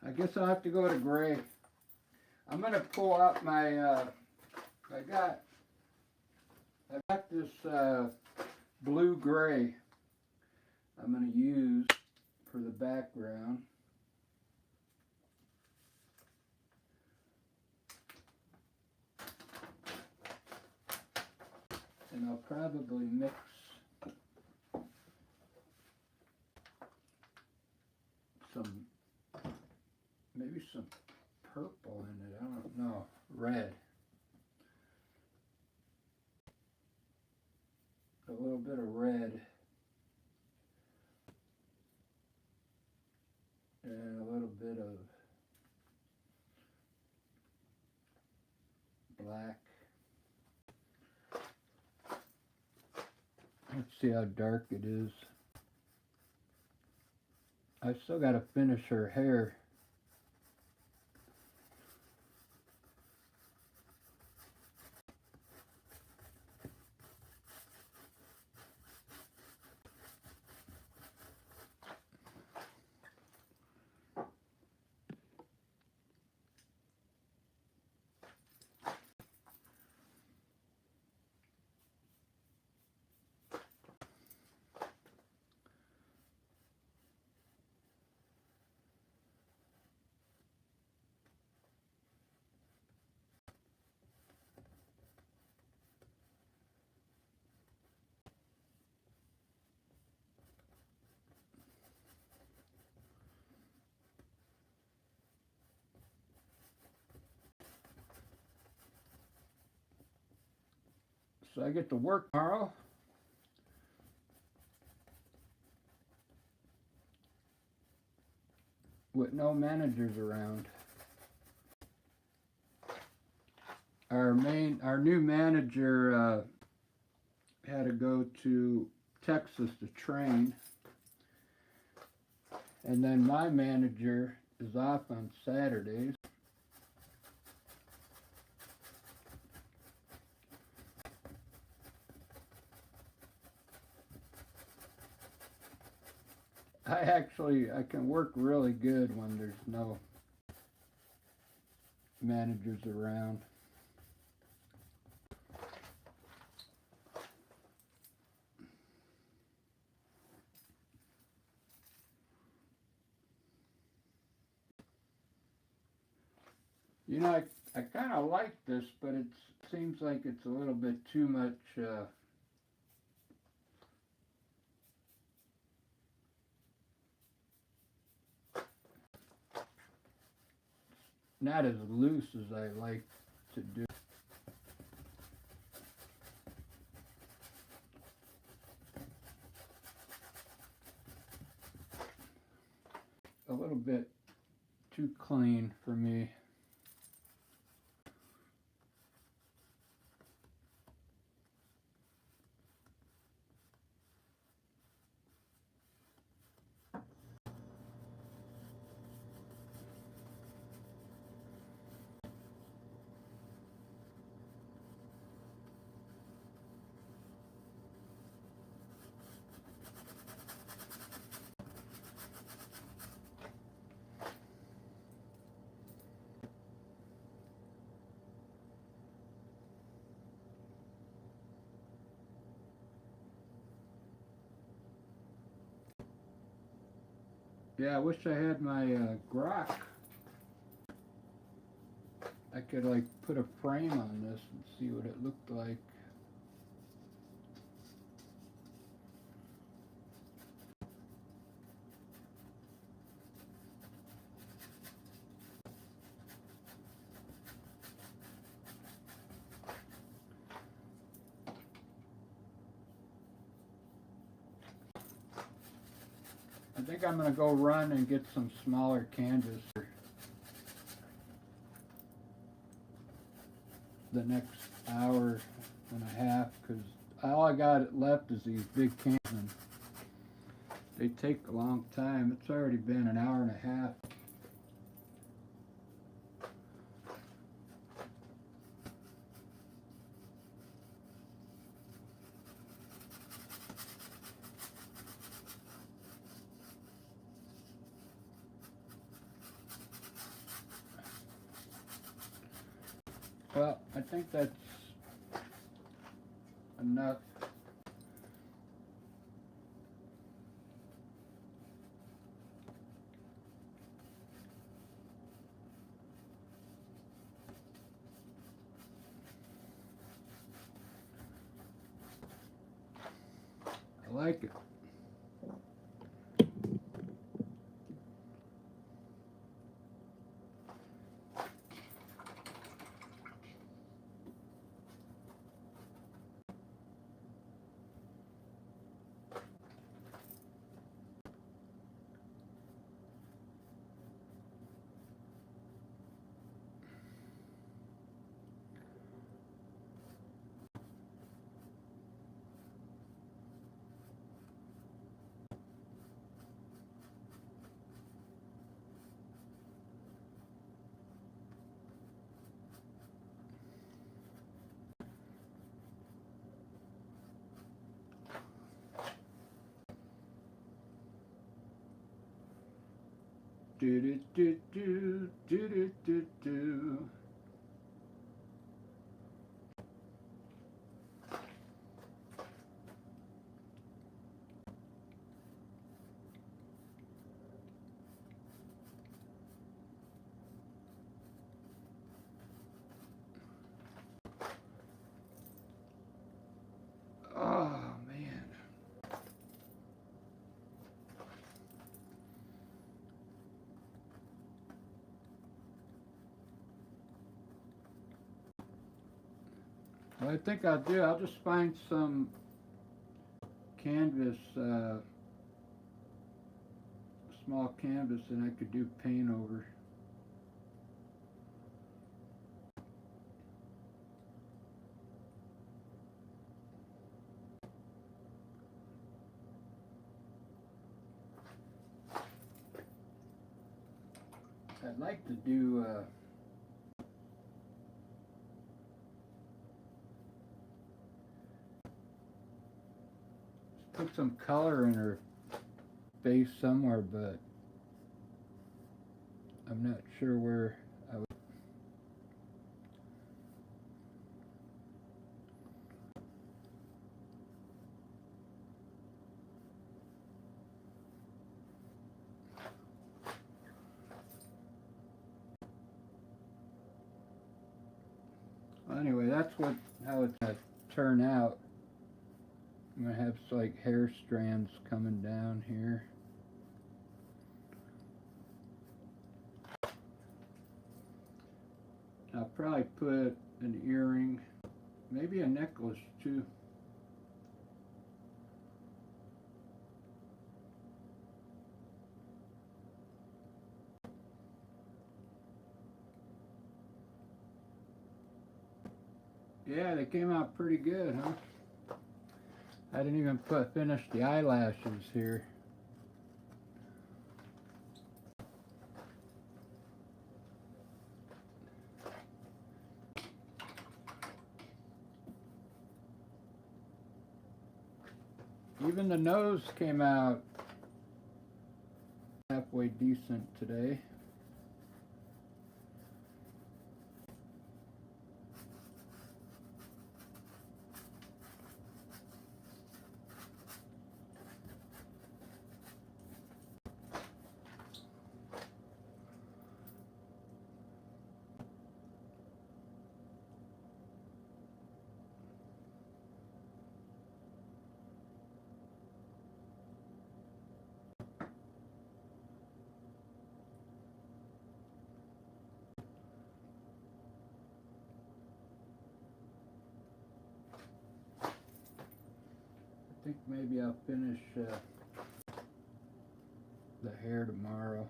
I guess I'll have to go to gray. I'm gonna pull out my. I got this blue gray. I'm gonna use for the background. And I'll probably mix some, maybe some purple in it. I don't know. Red. A little bit of red. And a little bit of black. Let's see how dark it is. I still got to finish her hair. So I get to work tomorrow. With no managers around. Our new manager had to go to Texas to train. And then my manager is off on Saturdays. I can work really good when there's no managers around. You know, I kind of like this, but it seems like it's a little bit too much. Not as loose as I like to do. A little bit too clean for me. Yeah, I wish I had my grok. I could like put a frame on this and see what it looked like. I think I'm going to go run and get some smaller canvas for the next hour and a half, because all I got left is these big cans, and they take a long time. It's already been an hour and a half. Well, I think that's enough. I like it. Do do do do do do do do. Oh man. What I think I'll do, I'll just find some canvas, small canvas, and I could do paint over. I'd like to do put some color in her face somewhere, but I'm not sure where I would. anyway, that's how it's gonna turn out. I'm gonna have like hair strands coming down here. I'll probably put an earring, maybe a necklace too. Yeah, they came out pretty good, huh? I didn't even finish the eyelashes here. Even the nose came out halfway decent today. I think maybe I'll finish the hair tomorrow.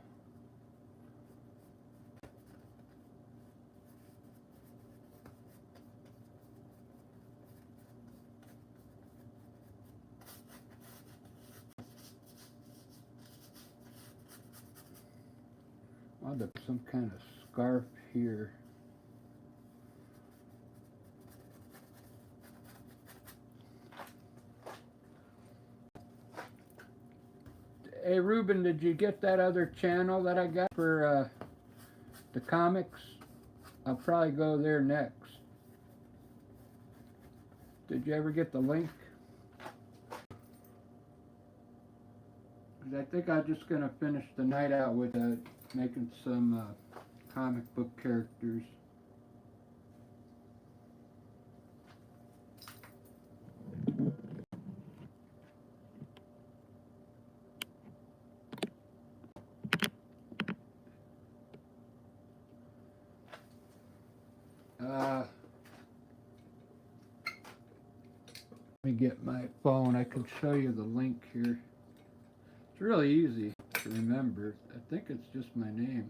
I'll do some kind of scarf here. Hey Ruben, did you get that other channel that I got for the comics? I'll probably go there next. Did you ever get the link? 'Cause I think I'm just going to finish the night out with making some comic book characters. Let me get my phone. I can show you the link here. It's really easy to remember. I think it's just my name.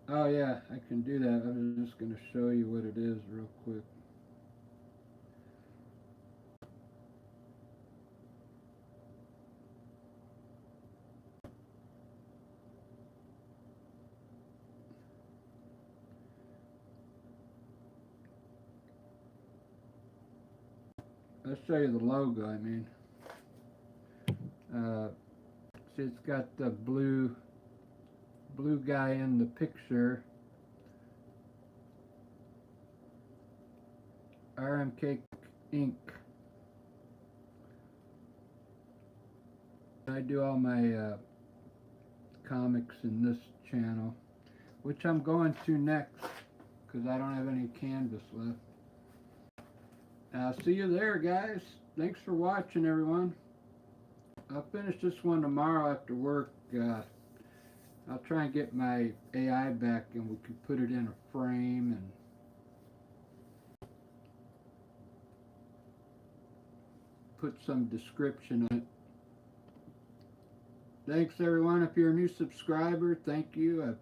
Oh yeah, I can do that. I was just going to show you what it is real quick. I'll show you the logo, I mean. See, it's got the blue guy in the picture. RMK Inc. I do all my comics in this channel, which I'm going to next because I don't have any canvas left. I'll see you there, guys. Thanks for watching, everyone. I'll finish this one tomorrow after work. I'll try and get my AI back and we can put it in a frame and put some description on it. Thanks everyone. If you're a new subscriber, thank you.